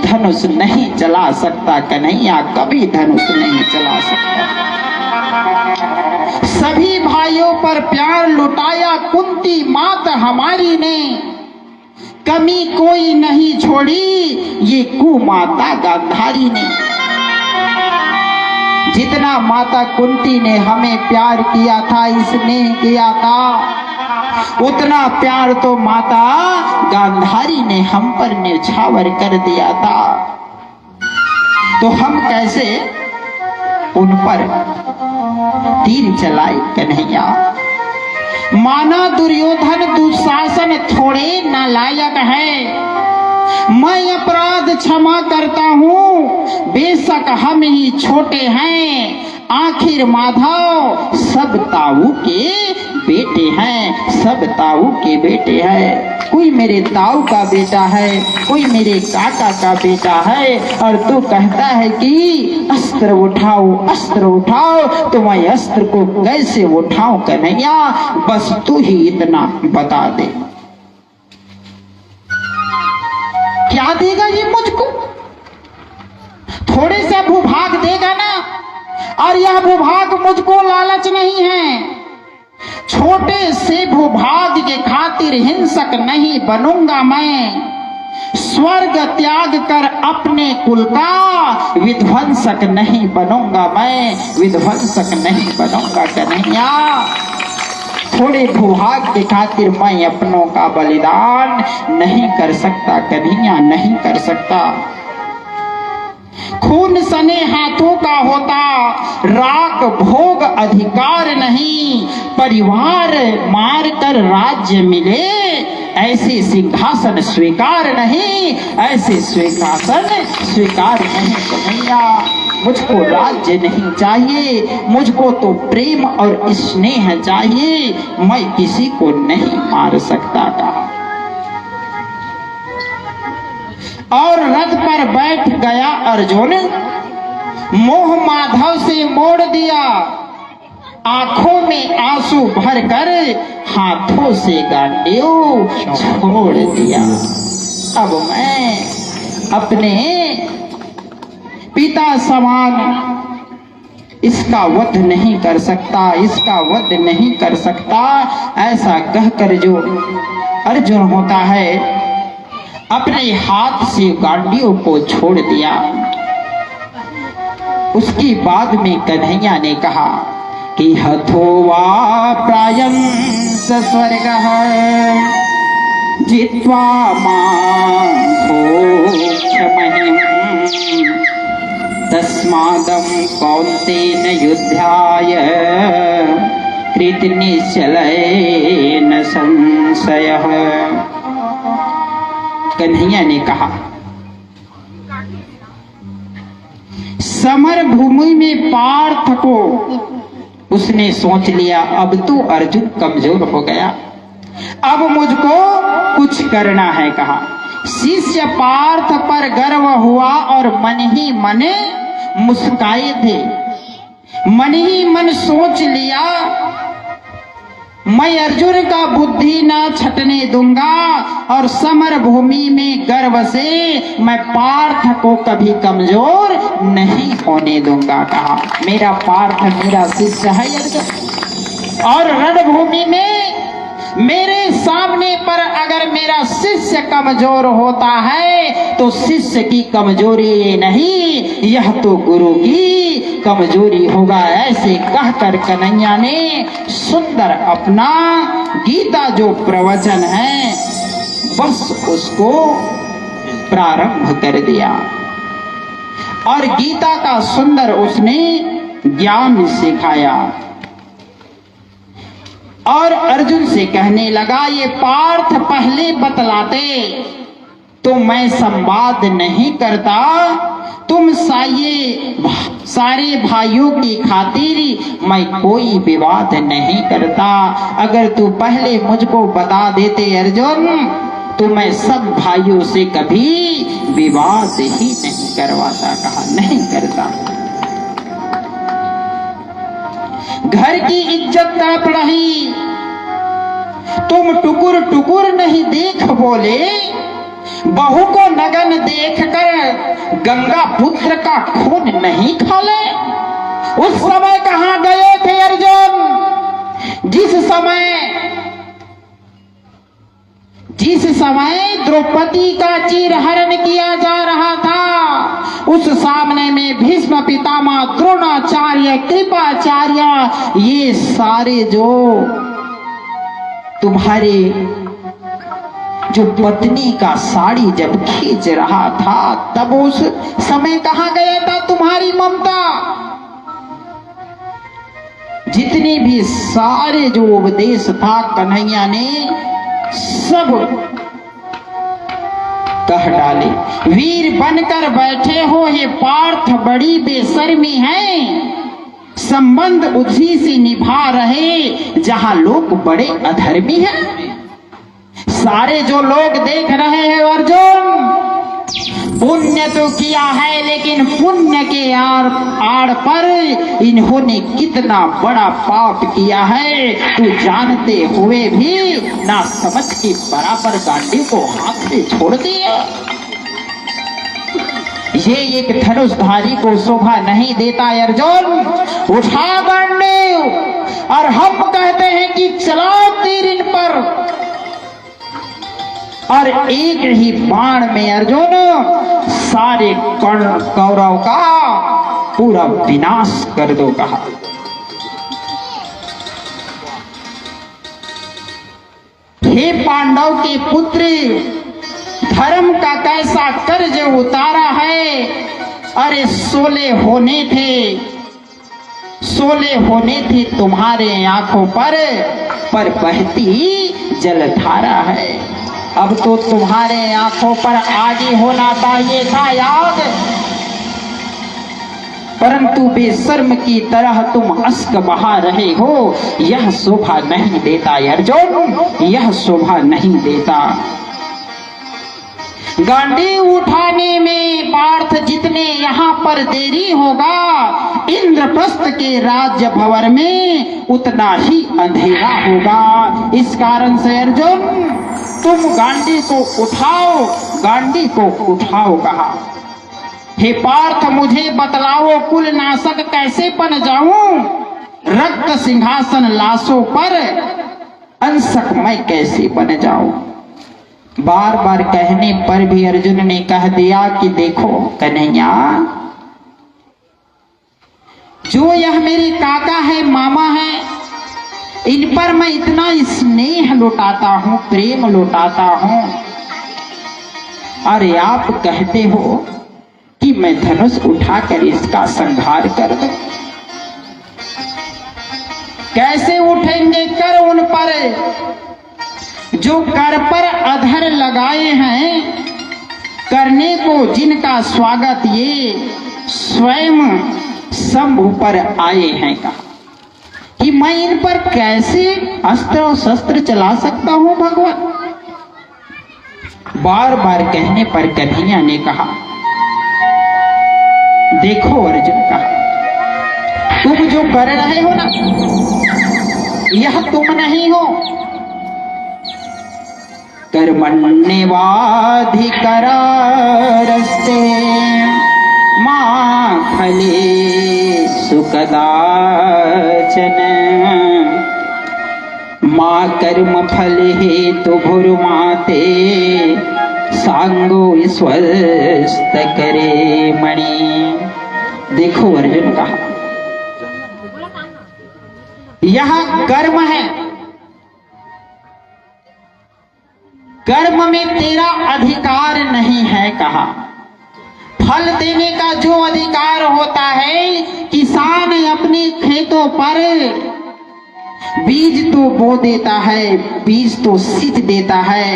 धनुष नहीं चला सकता। कन्हैया, कभी धनुष नहीं चला सकता। सभी भाइयों पर प्यार लुटाया कुंती माता हमारी ने, कमी कोई नहीं छोड़ी ये कुमाता गांधारी ने। जितना माता कुंती ने हमें प्यार किया था, स्नेह किया था, उतना प्यार तो माता गांधारी ने हम पर न्यौछावर कर दिया था। तो हम कैसे उन पर तीर चलाए कन्हैया? माना दुर्योधन दुशासन थोड़े नालायक है, मैं अपराध क्षमा करता हूँ, बेशक हम ही छोटे हैं, आखिर माधव सब ताऊ के बेटे हैं, सब ताऊ के बेटे हैं। कोई मेरे ताऊ का बेटा है, कोई मेरे काका का बेटा है, और तू कहता है कि अस्त्र उठाओ, अस्त्र उठाओ, तो मैं अस्त्र को कैसे उठाऊं कन्हैया? बस तू ही इतना बता दे, क्या देगा ये मुझको? थोड़े से भूभाग देगा ना, और यह भूभाग मुझको लालच नहीं है। छोटे से भूभाग के खातिर हिंसक नहीं बनूंगा मैं, स्वर्ग त्याग कर अपने कुल का विध्वंसक नहीं बनूंगा मैं, विध्वंसक नहीं बनूंगा कन्हैया। थोड़े भूभाग के खातिर मैं अपनों का बलिदान नहीं कर सकता कन्हैया, नहीं कर सकता। खून सने हाथों का होता राख भोग अधिकार नहीं, परिवार मार कर राज्य मिले ऐसे सिंहासन स्वीकार नहीं, ऐसे सिंहासन स्वीकार नहीं कन्हैया। मुझको राज्य नहीं चाहिए, मुझको तो प्रेम और स्नेह चाहिए। मैं किसी को नहीं मार सकता कहा। और रथ पर बैठ गया अर्जुन, मोह माधव से मोड़ दिया, आंखों में आंसू भरकर हाथों से गांडीव छोड़ दिया। अब मैं अपने पिता समान इसका वध नहीं कर सकता, इसका वध नहीं कर सकता। ऐसा कहकर जो अर्जुन होता है अपने हाथ से गांडीव को छोड़ दिया। उसके बाद में कन्हैया ने कहा कि हथोवा प्रायं स्वर्गः जित्वा मां भोक्षमहिम् तस्मादं कौन्तेन युद्धाय कृतनिश्चलेन संशयः। कन्हैया ने कहा समर भूमि में पार्थ को उसने सोच लिया, अब तो अर्जुन कमजोर हो गया, अब मुझको कुछ करना है। कहा शिष्य पार्थ पर गर्व हुआ और मन ही मन मुस्काए थे। मन ही मन सोच लिया मैं अर्जुन का बुद्धि न छटने दूंगा और समर भूमि में गर्व से मैं पार्थ को कभी कमजोर नहीं होने दूंगा। कहा मेरा पार्थ मेरा शिष्य है अर्जुन, और रणभूमि में मेरे सामने पर अगर मेरा शिष्य कमजोर होता है तो शिष्य की कमजोरी ये नहीं, यह तो गुरु की कमजोरी होगा। ऐसे कहकर कन्हैया ने सुंदर अपना गीता जो प्रवचन है बस उसको प्रारंभ कर दिया और गीता का सुंदर उसने ज्ञान सिखाया। और अर्जुन से कहने लगा ये पार्थ पहले बतलाते तो मैं संवाद नहीं करता, तुम सारे भाइयों की खातिर मैं कोई विवाद नहीं करता। अगर तू पहले मुझको बता देते अर्जुन तो मैं सब भाइयों से कभी विवाद ही नहीं करवाता। कहा नहीं करता। घर की इज्जत तड़प रही, तुम टुकुर टुकुर नहीं देख बोले, बहू को नगन देखकर गंगा पुत्र का खून नहीं खा ले। उस समय कहां गए थे अर्जुन? जिस समय द्रौपदी का चीरहरण किया जा रहा था, उस सामने में भीष्म पितामह, द्रोणाचार्य, कृपाचार्य, ये सारे जो तुम्हारे जो पत्नी का साड़ी जब खींच रहा था तब उस समय कहां गया था तुम्हारी ममता? जितने भी सारे जो उपदेश था कन्हैया ने सब कह डाले। वीर बनकर बैठे हो ये पार्थ बड़ी बेशर्मी है, संबंध उसी से निभा रहे जहां लोग बड़े अधर्मी हैं। सारे जो लोग देख रहे हैं अर्जुन, पुण्य तो किया है लेकिन पुण्य के आड़ पर इन्होंने कितना बड़ा पाप किया है तू जानते हुए भी ना समझ के बराबर गांडी को हाथ से छोड़ दिए। ये एक धनुषधारी को शोभा नहीं देता अर्जुन। उठा गांडी और हम कहते हैं कि चलाओ तीर इन पर, और एक ही बाण में अर्जुन सारे कौरव का पूरा विनाश कर दो। कहा हे पांडव के पुत्र, धर्म का कैसा कर्ज उतारा है। अरे सोले होने थे तुम्हारे आंखों पर बहती जलधारा है। अब तो तुम्हारे आंखों पर आगे होना चाहिए था याद, परंतु बेशर्म की तरह तुम अश्क बहा रहे हो। यह शोभा नहीं देता अर्जुन, यह शोभा नहीं देता। गांडी उठाने में पार्थ जितने यहाँ पर देरी होगा, इंद्रप्रस्थ के राज्य भवन में उतना ही अंधेरा होगा। इस कारण से अर्जुन तुम गांडी को उठाओ, गांडी को उठाओ कहा। हे पार्थ मुझे बतलाओ कुल नाशक कैसे बन जाऊं, रक्त सिंहासन लाशों पर अंशक मैं कैसे बन जाऊं। बार बार कहने पर भी अर्जुन ने कह दिया कि देखो कन्हैया, जो यह मेरे काका है, मामा है, इन पर मैं इतना स्नेह लुटाता हूं, प्रेम लुटाता हूं, अरे आप कहते हो कि मैं धनुष उठाकर इसका संहार कर दूं। कैसे उठेंगे कर उन पर जो कर पर अधर लगाए हैं, करने को जिनका स्वागत ये स्वयं शंभु पर आए हैं। कहा कि मैं इन पर कैसे अस्त्र और शस्त्र चला सकता हूं भगवान। बार बार कहने पर कन्हैया ने कहा देखो अर्जुन, कहा तुम जो कर रहे हो ना, यह तुम नहीं हो। कर्मण्येवाधिकारस्ते मा फले सुकदाचन, मा कर्म फल हेतु भुर्माते सांगो स्वस्थ करे मणि। देखो अर्जुन कहा यह कर्म है, कर्म में तेरा अधिकार नहीं है। कहा फल देने का जो अधिकार होता है, किसान अपने खेतों पर बीज तो बो देता है, बीज तो सींच देता है,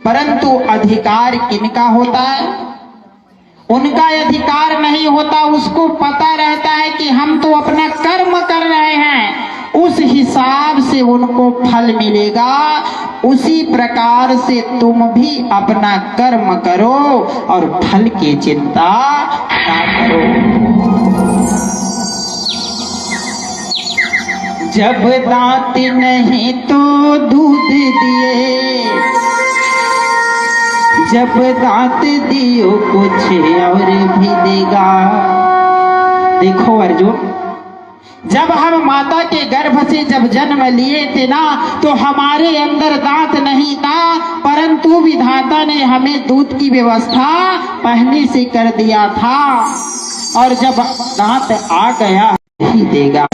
परंतु अधिकार किनका होता है? उनका अधिकार नहीं होता। उसको पता रहता है कि हम तो अपना कर्म कर रहे हैं, उस हिसाब से उनको फल मिलेगा। उसी प्रकार से तुम भी अपना कर्म करो और फल की चिंता ना करो। जब दांत नहीं तो दूध दिए, जब दांत दियो कुछ और भी देगा। देखो अर्जुन, जब हम माता के गर्भ से जब जन्म लिए थे ना, तो हमारे अंदर दांत नहीं था, परंतु विधाता ने हमें दूध की व्यवस्था पहले से कर दिया था, और जब दांत आ गया ही देगा।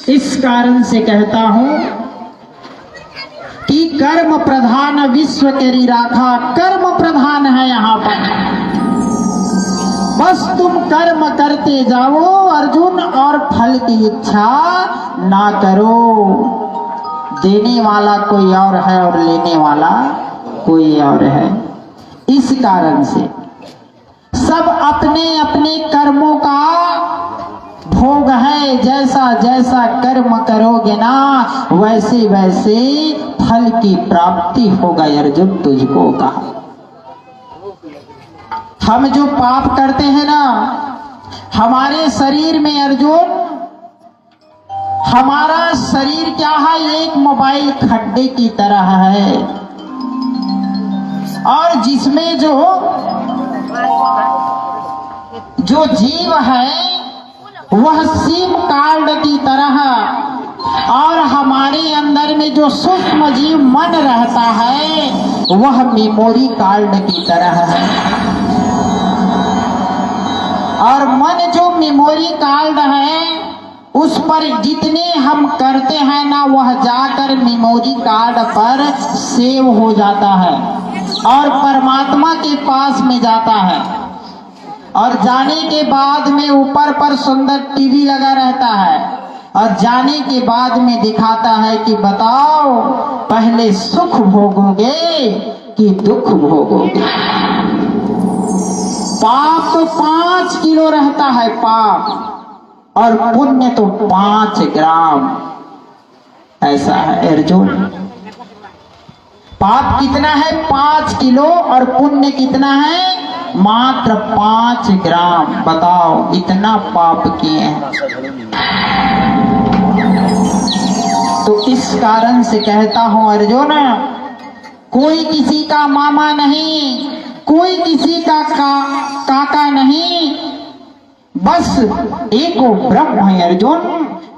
इस कारण से कहता हूं कि कर्म प्रधान विश्व केरी राखा, कर्म प्रधान है यहाँ पर। बस तुम कर्म करते जाओ अर्जुन, और फल की इच्छा ना करो। देने वाला कोई और है और लेने वाला कोई और है। इस कारण से सब अपने अपने कर्मों का भोग है। जैसा जैसा कर्म करोगे ना, वैसे वैसे फल की प्राप्ति होगा अर्जुन तुझको। कहा हम जो पाप करते हैं ना, हमारे शरीर में अर्जुन, हमारा शरीर क्या है? एक मोबाइल खड्डे की तरह है, और जिसमें जो जीव है वह सिम कार्ड की तरह, और हमारे अंदर में जो सूक्ष्म जीव मन रहता है वह मेमोरी कार्ड की तरह है। और मन जो मेमोरी कार्ड है, उस पर जितने हम करते हैं ना, वह जाकर मेमोरी कार्ड पर सेव हो जाता है। और परमात्मा के पास में जाता है, और जाने के बाद में ऊपर पर सुंदर टीवी लगा रहता है, और जाने के बाद में दिखाता है कि बताओ पहले सुख भोगोगे कि दुख भोगोगे। पाप तो 5 किलो रहता है पाप, और पुण्य तो 5 ग्राम। ऐसा है अर्जुन, पाप कितना है 5 किलो और पुण्य कितना है मात्र 5 ग्राम। बताओ इतना पाप किए हैं। तो इस कारण से कहता हूं अर्जुन, कोई किसी का मामा नहीं, कोई किसी का काका नहीं, बस एको ब्रह्म है अर्जुन,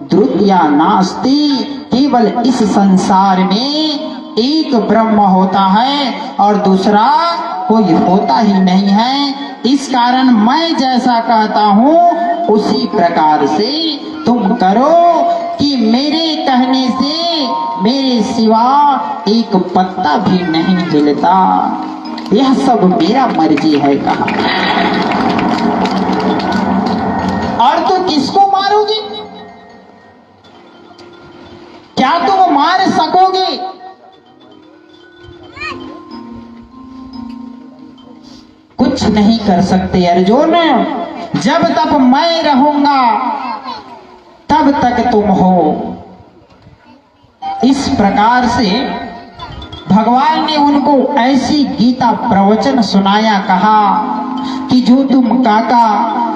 द्वितीया नास्ति। केवल इस संसार में एक ब्रह्म होता है और दूसरा कोई होता ही नहीं है। इस कारण मैं जैसा कहता हूँ उसी प्रकार से तुम करो कि मेरे कहने से मेरे सिवा एक पत्ता भी नहीं हिलता। यह सब मेरा मर्जी है कहा। और तो किसको मारोगे? क्या तुम मार सकोगे? कुछ नहीं कर सकते अर्जुन। जब तक मैं रहूंगा तब तक तुम हो। इस प्रकार से भगवान ने उनको ऐसी गीता प्रवचन सुनाया, कहा कि जो तुम काका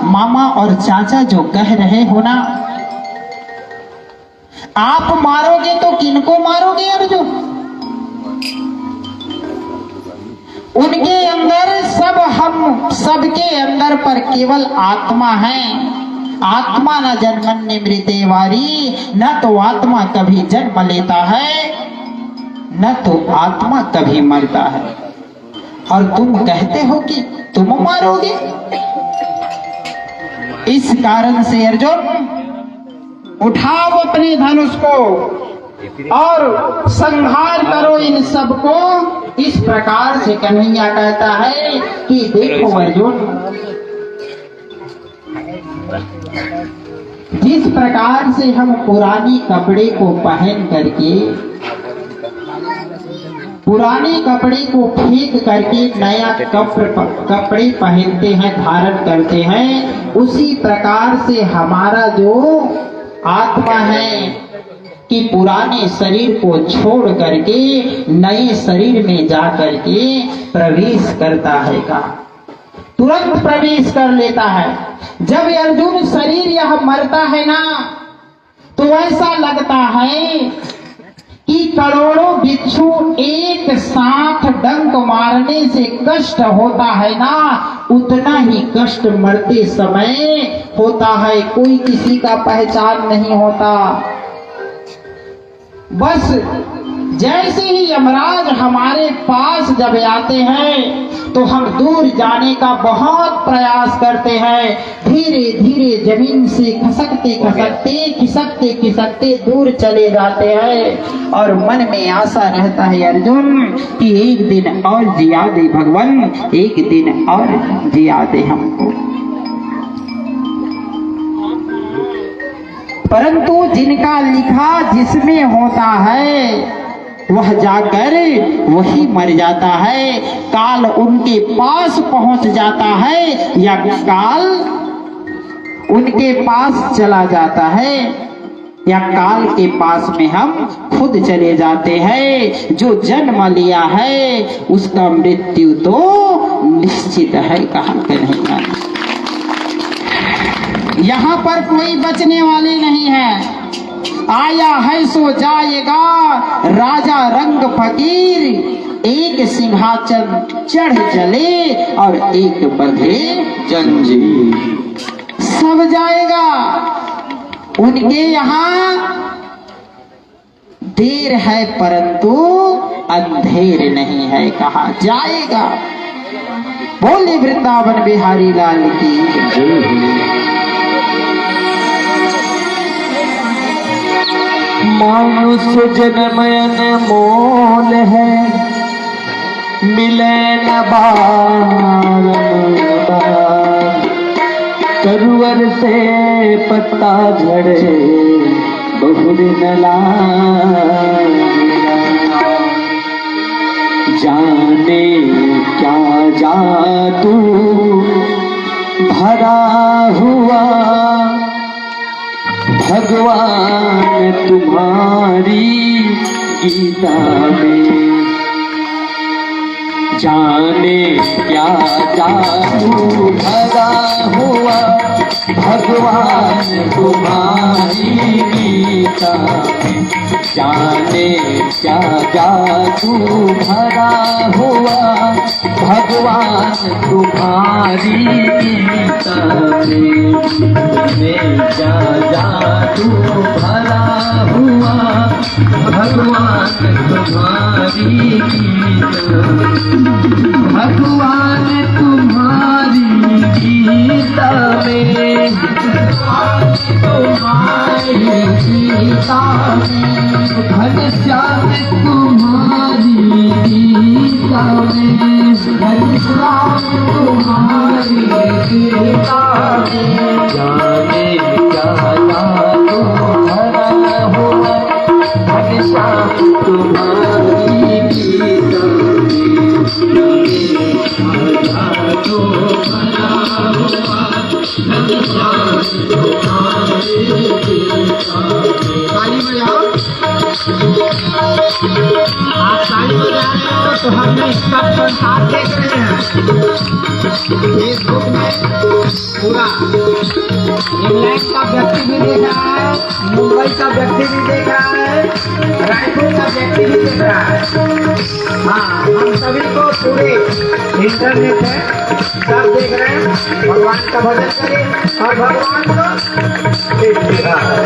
मामा और चाचा जो कह रहे हो ना, आप मारोगे तो किनको मारोगे अर्जुन? उनके अंदर सब, हम सबके अंदर पर केवल आत्मा है। आत्मा न जन्मन्य मृते वारी, न तो आत्मा कभी जन्म लेता है न तो आत्मा कभी मरता है। और तुम कहते हो कि तुम मारोगे। इस कारण से अर्जुन उठाओ अपने धनुष को और संहार करो इन सबको। इस प्रकार से कन्हैया कहता है कि देखो अर्जुन, जिस प्रकार से हम पुरानी कपड़े को पहन करके, पुराने कपड़े को फेंक करके नया कपड़े पहनते हैं, धारण करते हैं, उसी प्रकार से हमारा जो आत्मा है कि पुराने शरीर को छोड़ करके नए शरीर में जा करके प्रवेश करता है का, तुरंत प्रवेश कर लेता है। जब अर्जुन शरीर यह मरता है ना, तो ऐसा लगता है कि करोड़ों बिच्छू एक साथ डंक मारने से कष्ट होता है ना, उतना ही कष्ट मरते समय होता है। कोई किसी का पहचान नहीं होता। बस जैसे ही यमराज हमारे पास जब आते हैं तो हम दूर जाने का बहुत प्रयास करते हैं। धीरे धीरे जमीन से खिसकते खिसकते दूर चले जाते हैं। और मन में आशा रहता है अर्जुन कि एक दिन और जिया दे भगवान, एक दिन और जिया दे हमको। परंतु जिनका लिखा जिसमें होता है वह जाकर वही मर जाता है। काल उनके पास पहुंच जाता है या काल उनके पास चला जाता है, या काल के पास में हम खुद चले जाते हैं। जो जन्म लिया है उसका मृत्यु तो निश्चित है, कहा कन्हैया। यहाँ पर कोई बचने वाले नहीं है। आया है सो जाएगा, राजा रंग फकीर, एक सिंहासन चढ़ चले और एक बंधे जंजीर। सब जाएगा। उनके यहाँ देर है परंतु अंधेर नहीं है, कहा जाएगा। बोले वृंदावन बिहारी लाल की। मानुष जन्म अनमोल है, मिले न बार करुवर से पत्ता झड़े बहुर न जाने क्या जादू भरा हुआ भगवान तुम्हारी गीता में। जाने क्या जादू भरा हुआ भगवान तुम्हारी गीता में। जाने क्या जादू भरा हुआ भगवान तुम्हारी गीता में। क्या जादू भरा हुआ भगवान तुम्हारी गीता। भगवान तुम्हारी गीता में। तुम्हारी गीता में। घनश्याम तुम्हारी गीता में। घनश्याम तुम्हारी गीता में। जाने क्या जादू भरा हुआ घनश्याम तुम्हारी गीता में। जादू भरा हुआ घनश्याम तुम्हारी गीता में। ताली बजाओ। आप ताली बजा रहे हो तो हमने इसका संसार देख रहे हैं फेसबुक में। पूरा इंग्लैंड का व्यक्ति भी देख रहा है, मुंबई का व्यक्ति भी देख रहा है, रायपुर का व्यक्ति भी देख रहा है। हाँ, हम सभी को पूरे इंटरनेट है, सब देख रहे हैं। भगवान का भजन करें और भगवान को देख रहा है।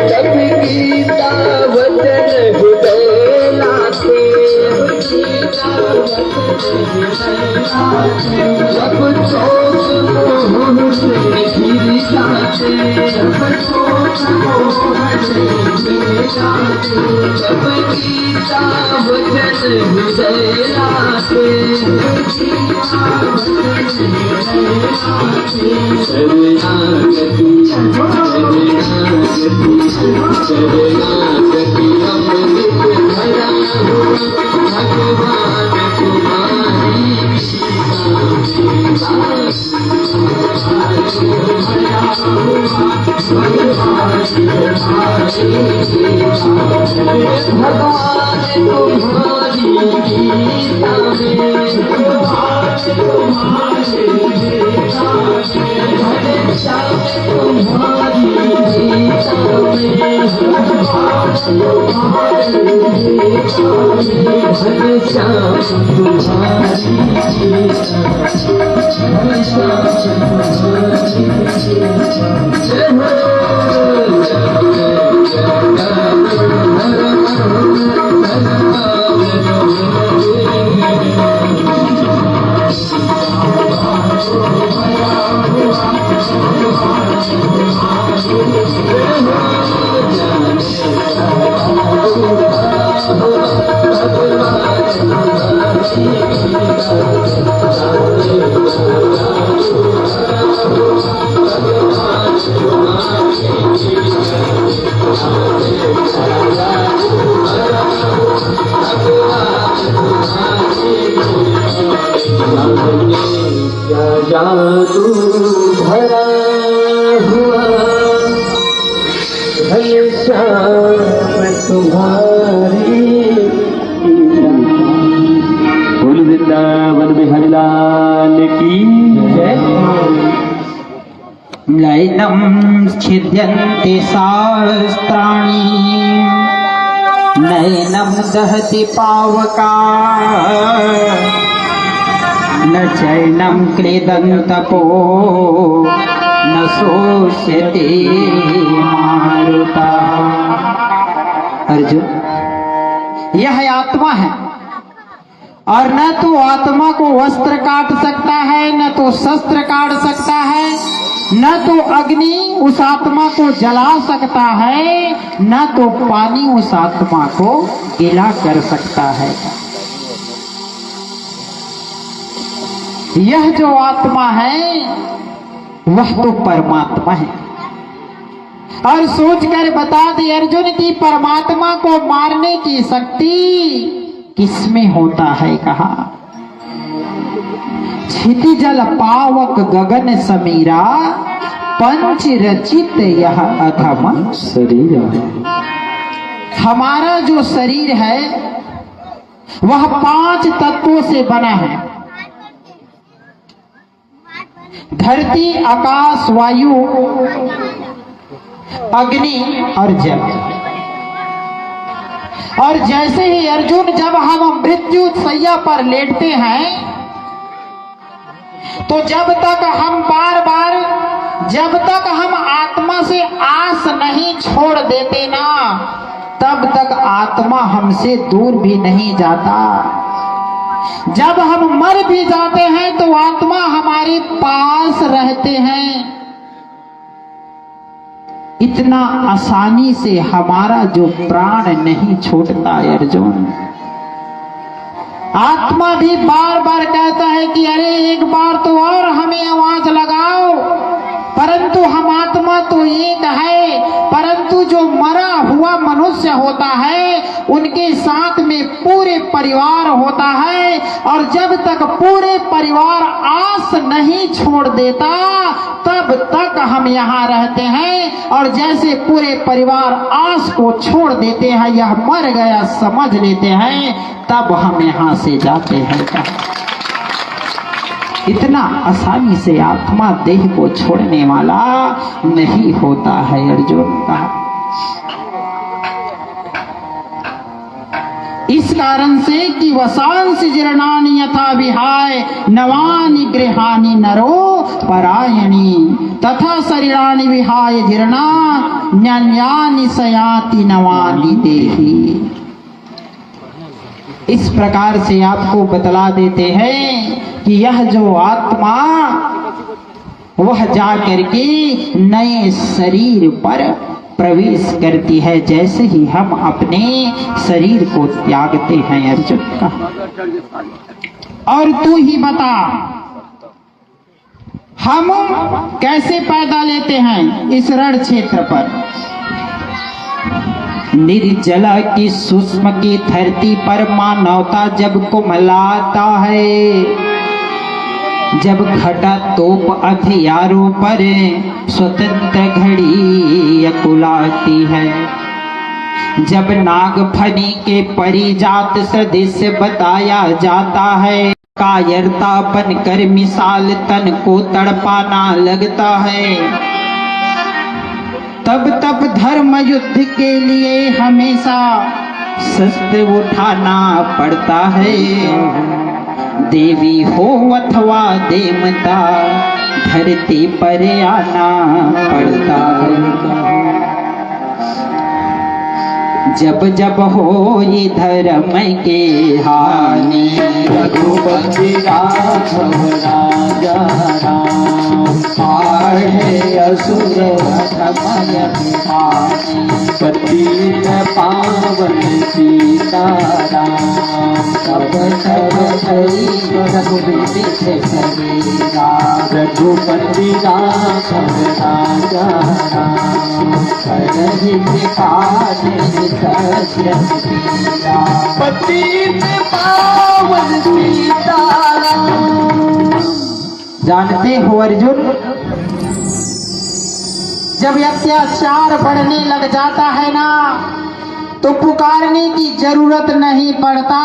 जब गीता वचन हृदय लाते, जब शोक मोह से घिर जाते, जब गीता वचन हृदय लाते, शरणागति अमृत भरा भगवान तुम्हारी भगवान तुम्हारी गीता जादू भरा हुआ घनश्याम तुम्हारी। बोल वृंदावन बिहारी लाल की जय। नैनं छिद्यन्ते शास्त्राणि, नैनं दहति पावका, न चैनं क्रीदन्तपो, न शोष्यते मारुता। अर्जुन, यह आत्मा है और न तो आत्मा को वस्त्र काट सकता है, न तो शस्त्र काट सकता है, न तो अग्नि उस आत्मा को जला सकता है, न तो पानी उस आत्मा को गीला कर सकता है। यह जो आत्मा है वह तो परमात्मा है। और सोचकर बता दे अर्जुन की परमात्मा को मारने की शक्ति किसमें होता है? कहा क्षितिजल पावक गगन समीरा, पंच रचित यह अधम शरीर। हमारा जो शरीर है वह 5 तत्वों से बना है। धरती, आकाश, वायु, अग्नि और जल। और जैसे ही अर्जुन जब हम मृत्यु शैया पर लेटते हैं तो जब तक हम आत्मा से आस नहीं छोड़ देते ना, तब तक आत्मा हमसे दूर भी नहीं जाता। जब हम मर भी जाते हैं तो आत्मा हमारे पास रहते हैं। इतना आसानी से हमारा जो प्राण नहीं छूटता अर्जुन। आत्मा भी बार बार कहता है कि अरे एक बार तो और हमें आवाज लगाओ, परंतु हम आत्मा तो एक है, परंतु जो मरा हुआ मनुष्य होता है उनके साथ में पूरे परिवार होता है। और जब तक पूरे परिवार आस नहीं छोड़ देता तब तक हम यहाँ रहते हैं। और जैसे पूरे परिवार आस को छोड़ देते हैं, यह मर गया समझ लेते हैं, तब हम यहाँ से जाते हैं। इतना आसानी से आत्मा देह को छोड़ने वाला नहीं होता है अर्जुन का। इस कारण से कि वसांस जीर्णानि यथा विहाय नवानि गृहाणि नरो परायणी तथा शरीराणि विहाय धीर्णा न्यान्यानि सयाति नवानि देहि। इस प्रकार से आपको बतला देते हैं कि यह जो आत्मा वह जा करके नए शरीर पर प्रवेश करती है, जैसे ही हम अपने शरीर को त्यागते हैं। अर्जुन का और तू ही बता हम कैसे पैदा लेते हैं इस रण क्षेत्र पर। निर्जला की सूक्ष्म की धरती पर मानवता जब कुमलाता है, जब घटा तोप हथियारों पर स्वतंत्र घड़ी अकुलाती है, जब नागफनी के परिजात सदृश बताया जाता है, कायरता बनकर मिसाल तन को तड़पाना लगता है, तब तब धर्म युद्ध के लिए हमेशा शस्त्र उठाना पड़ता है। देवी हो अथवा देवता धरती पर आना पड़ता है। जब जब हो ये धर्म के हानि, रघुपति राघव राजा राम, आए असुर धमय विहारी, पतित पावन सीताराम, सब सब रघुपति शरीरा, रघुपति राघव राजा राम, करहित काज पतित पावन सीताराम। जानते हो अर्जुन, जब अत्याचार बढ़ने लग जाता है ना, तो पुकारने की जरूरत नहीं पड़ता,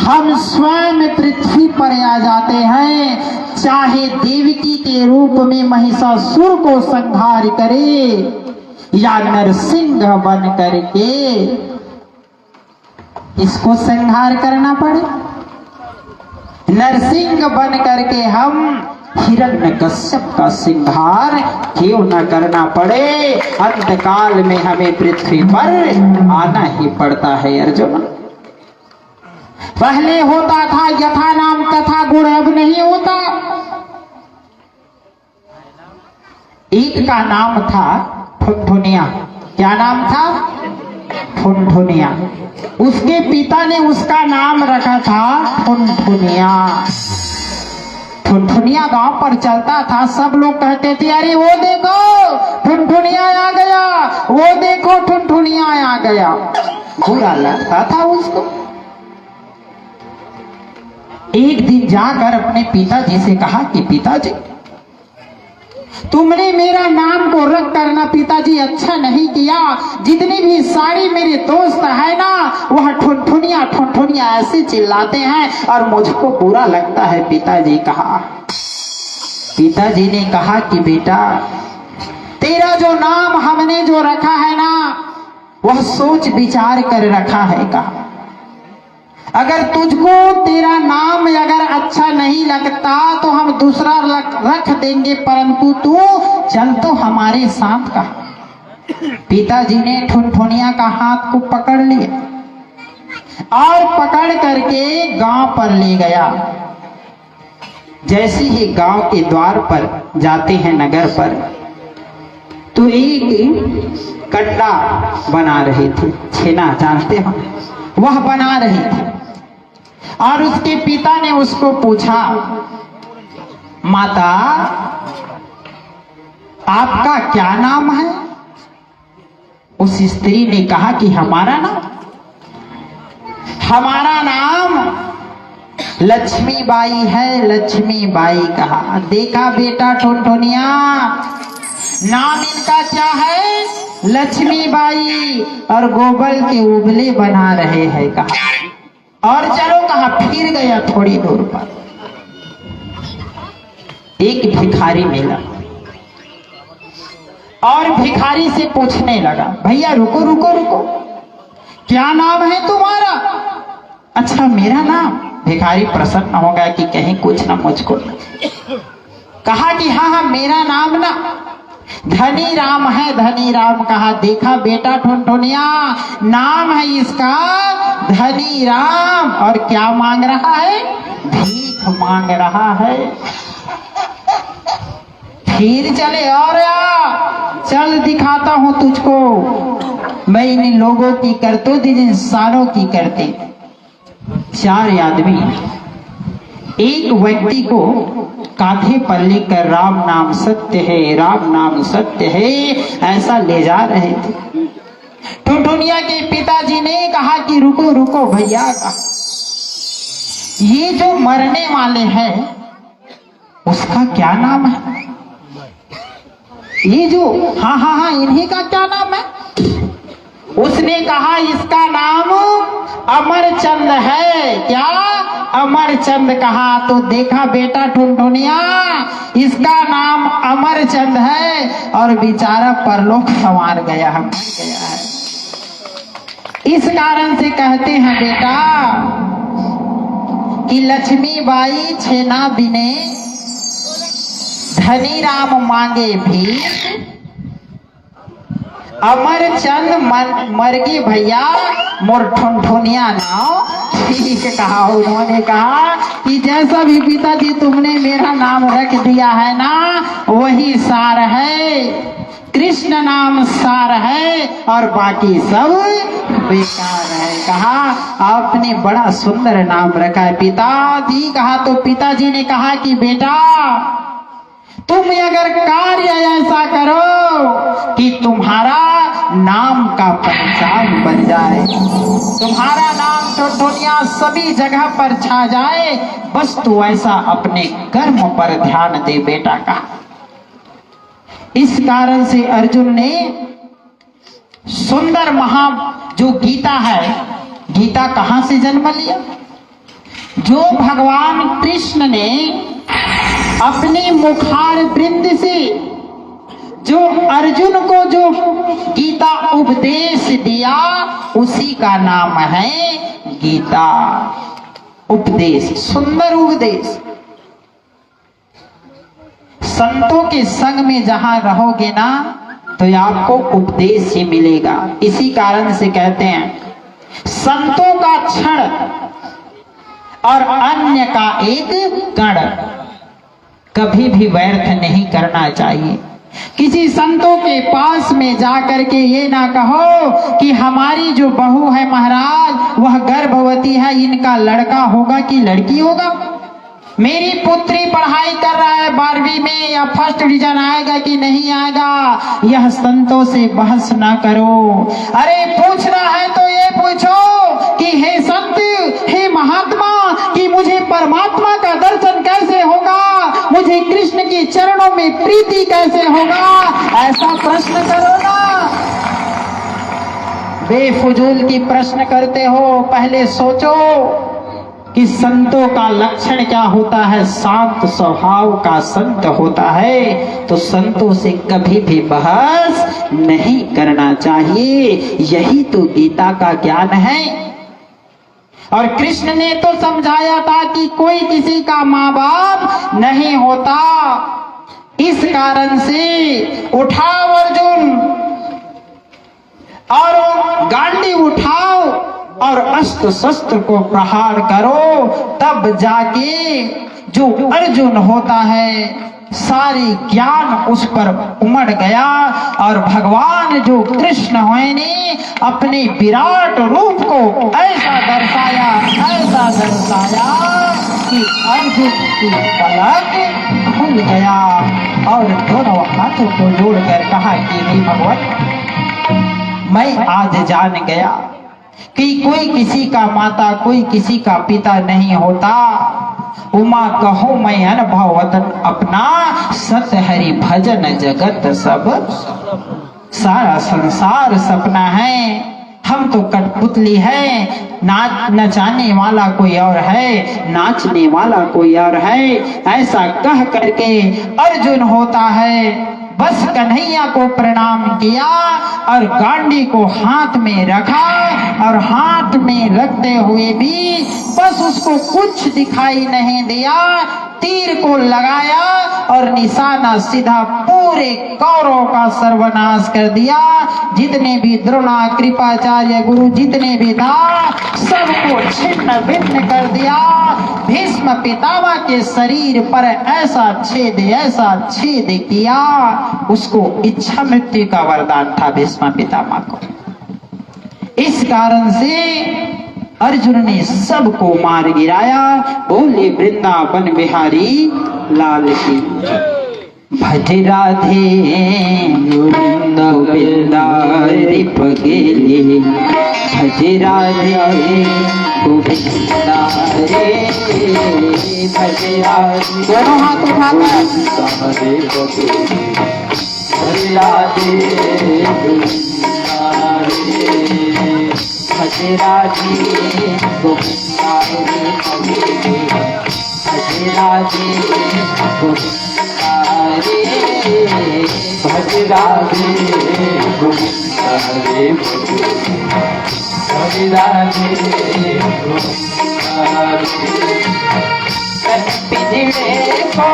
हम स्वयं पृथ्वी पर आ जाते हैं। चाहे देवकी के रूप में महिषासुर को संहार करे या नरसिंह बन करके इसको संहार करना पड़े, नरसिंह बन करके हम हिरण्यकश्यप का संहार क्यों न करना पड़े, अंतकाल में हमें पृथ्वी पर आना ही पड़ता है। अर्जुन, पहले होता था यथा नाम तथा गुण, अब नहीं होता। एक का नाम था ठुनठुनिया। क्या नाम था? ठुनठुनिया। उसके पिता ने उसका नाम रखा था ठुनठुनिया। ठुनठुनिया गांव पर चलता था, सब लोग कहते थे अरे वो देखो ठुनठुनिया आ गया, वो देखो ठुनठुनिया आ गया। बुरा लगता था उसको। एक दिन जाकर अपने पिताजी से कहा कि पिताजी, तुमने मेरा नाम को रख करना पिताजी अच्छा नहीं किया। जितने भी सारे मेरे दोस्त है ना, वह ठुनठुनिया ठुनठुनिया ऐसे चिल्लाते हैं और मुझको बुरा लगता है। पिताजी कहा, पिताजी ने कहा कि बेटा, तेरा जो नाम हमने जो रखा है ना, वह सोच विचार कर रखा है। कहा अगर तुझको तेरा नाम अगर अच्छा नहीं लगता तो हम दूसरा रख देंगे, परंतु तू चल तो हमारे साथ। कहा पिताजी ने ठुनठुनिया का हाथ को पकड़ लिया और पकड़ करके गांव पर ले गया। जैसे ही गांव के द्वार पर जाते हैं नगर पर, तो एक कंडा बना रहे थे, छेना जानते हो, वह बना रहे थे। और उसके पिता ने उसको पूछा, माता आपका क्या नाम है? उस स्त्री ने कहा कि हमारा नाम लक्ष्मीबाई है। लक्ष्मीबाई। कहा देखा बेटा ठुनठुनिया, नाम इनका क्या है? लक्ष्मीबाई, और गोबर के उबले बना रहे हैं। कहा और चलो, कहा फिर गया थोड़ी दूर पर, एक भिखारी मिला और भिखारी से पूछने लगा, भैया रुको रुको रुको, क्या नाम है तुम्हारा? अच्छा मेरा नाम। भिखारी प्रसन्न हो गया कि कहीं कुछ ना मुझको। कहा कि हाँ हाँ मेरा नाम ना धनी राम है। धनी राम कहा देखा बेटा ठुनठुनिया, नाम है इसका धनी राम और क्या मांग रहा है? भीख मांग रहा है। फिर चले और चल दिखाता हूं तुझको मैं इन लोगों की करतूत इन इंसानों की करते। 4 आदमी एक व्यक्ति को कांधे पर लेकर राम नाम सत्य है, राम नाम सत्य है ऐसा ले जा रहे थे। ठुनठुनिया के पिताजी ने कहा कि रुको रुको भैया, ये जो मरने वाले हैं उसका क्या नाम है? ये जो हाँ हाँ हाँ इन्हीं का क्या नाम है? उसने कहा इसका नाम अमरचंद है। क्या? अमरचंद। कहा तो देखा बेटा ठुनठुनिया, इसका नाम अमरचंद है और बेचारा परलोक संवार गया है, मर गया है। इस कारण से कहते हैं बेटा कि लक्ष्मीबाई छेना बिने धनी राम मांगे भी, अमरचंद मर गए भैया मोर ठुनठुनिया नाव। ठीक कहा उन्होंने कहा कि जैसा भी पिताजी तुमने मेरा नाम रख दिया है ना वही सार है, कृष्ण नाम सार है और बाकी सब बेकार है। कहा आपने बड़ा सुंदर नाम रखा है पिताजी। कहा तो पिताजी ने कहा कि बेटा तुम अगर कार्य ऐसा करो कि तुम्हारा नाम का पहचान बन जाए, तुम्हारा नाम तो दुनिया सभी जगह पर छा जाए, बस तू ऐसा अपने कर्म पर ध्यान दे बेटा का। इस कारण से अर्जुन ने सुंदर महा जो गीता है, गीता कहां से जन्म लिया? जो भगवान कृष्ण ने अपने मुखार वृंद से जो अर्जुन को जो गीता उपदेश दिया उसी का नाम है गीता। उपदेश, सुंदर उपदेश। संतों के संग में जहां रहोगे ना तो आपको उपदेश ही मिलेगा। इसी कारण से कहते हैं संतों का क्षण और अन्य का एक कण कभी भी व्यर्थ नहीं करना चाहिए। किसी संतों के पास में जा करके ये ना कहो कि हमारी जो बहू है महाराज वह गर्भवती है, इनका लड़का होगा कि लड़की होगा, मेरी पुत्री पढ़ाई कर रहा है 12वीं में या फर्स्ट डिवीजन आएगा कि नहीं आएगा, यह संतों से बहस ना करो। अरे पूछना है तो ये पूछो कि हे संत, हे महात्मा, कि मुझे परमात्मा का दर्शन कैसे होगा, मुझे कृष्ण के चरणों में प्रीति कैसे होगा, ऐसा प्रश्न करो ना। बेफजूल की प्रश्न करते हो, पहले सोचो कि संतों का लक्षण क्या होता है। शांत स्वभाव का संत होता है तो संतों से कभी भी बहस नहीं करना चाहिए। यही तो गीता का ज्ञान है। और कृष्ण ने तो समझाया था कि कोई किसी का माँ बाप नहीं होता। इस कारण से उठाओ अर्जुन और गांडी उठाओ और अस्त्र शस्त्र को प्रहार करो, तब जाके जो अर्जुन होता है सारी ज्ञान उस पर उमड़ गया। और भगवान जो कृष्ण हुए ने अपने विराट रूप को ऐसा दर्शाया कि अर्जुन की पलक खुल गया और दोनों हाथों को जोड़कर कहा कि हे भगवान, मैं आज जान गया कि कोई किसी का माता कोई किसी का पिता नहीं होता। उमा कहो मैं अनुभवतन अपना, सत हरि भजन जगत सब, सारा संसार सपना है। हम तो कठपुतली है, नचाने वाला कोई और है, नाचने वाला कोई और है। ऐसा कह करके अर्जुन होता है बस कन्हैया को प्रणाम किया और गांडी को हाथ में रखा और हाथ में रखते हुए भी बस उसको कुछ दिखाई नहीं दिया। तीर को लगाया और निशाना सीधा पूरे कौरवों का सर्वनाश कर दिया। जितने भी द्रोणा, कृपाचार्य, गुरु जितने भी था सबको छिन्न भिन्न कर दिया। भीष्म पितामह के शरीर पर ऐसा छेद किया, उसको इच्छा मृत्यु का वरदान था भीष्म पितामह को। इस कारण से अर्जुन ने सबको मार गिराया। बोले वृंदावन बिहारी लाल की भज राधे गोविंद गोविंदारी पगेले भज राधे गोविंदारे भज राधे। दोनों हाथ उठाकर भज राधे भज राधे गोविंदारे भज राधे गोविंदारे भज राधे गोविंदारे भज राधे गोविंदारे पिजड़े को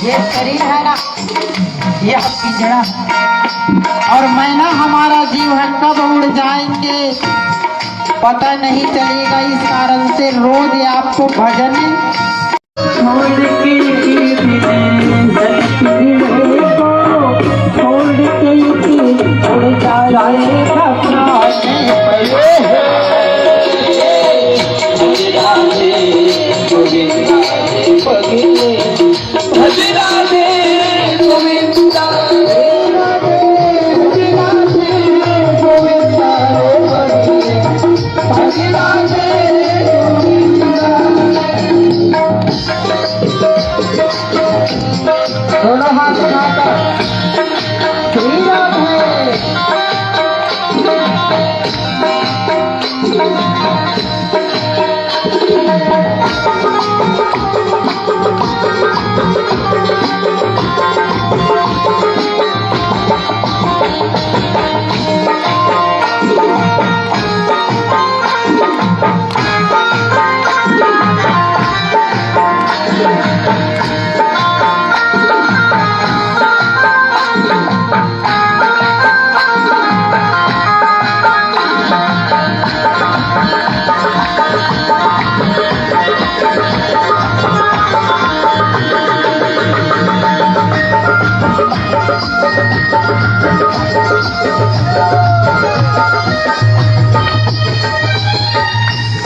ये शरीर है ना, यह पिंजड़ा और मैं ना, हमारा जीव है, कब उड़ जाएंगे पता नहीं चलेगा। इस कारण से रोज आपको भजन छोड़ के उड़ जाएगा भज राधे गोविंदारे भज राधे दोनों हाथ उठाकर श्री राधे।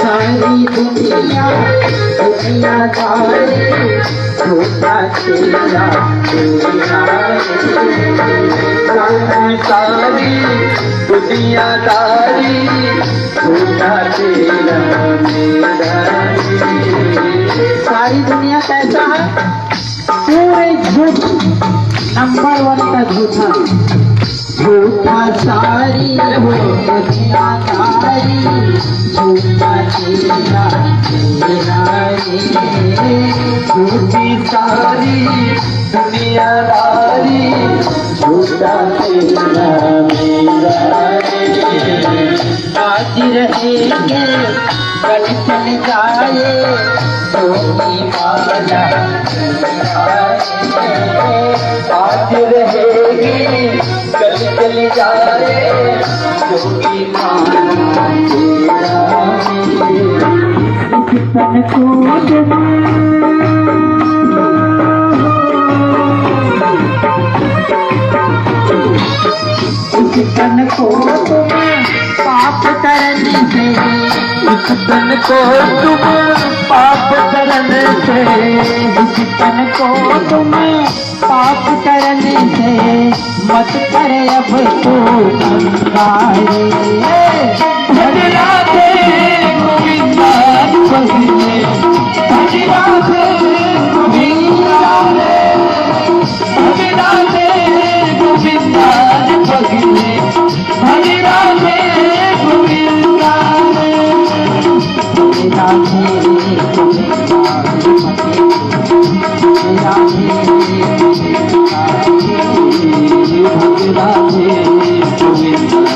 सारी दुनिया दुनियादारी झूठा तेरा सारी दुनियादारी झूठा तेरा सारी दुनिया कैसा है? पूरे झूठ, नंबर 1 का झूठा झूठा सारी दुनियादारी झूठा तेरा झूठी सारी दुनियादारी झूठा तेरा मेरा आज रहेंगे कल चल जाए तो माला आज रहेगी कल चल जाए जोगी माना तन को तन को पाप करने से तन को तुम पाप करने से तन को तुम पाप करने से मत कर अब तो अंगारे भज राधे गोविंदा पगले भज राधे गोविंदा भज राधे गोविंदा पगले भज राधे गोविंदा राधे भज राधे गोविंदा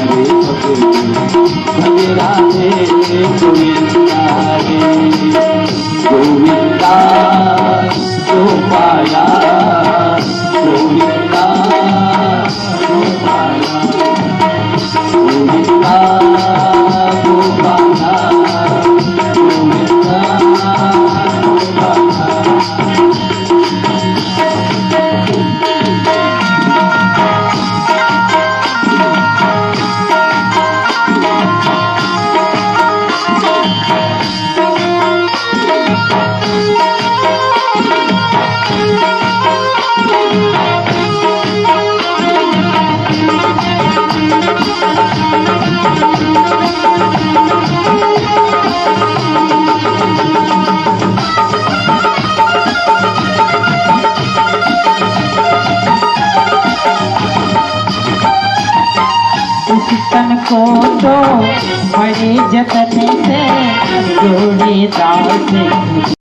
उस तन को तो बड़े जतन से जोड़े दाव से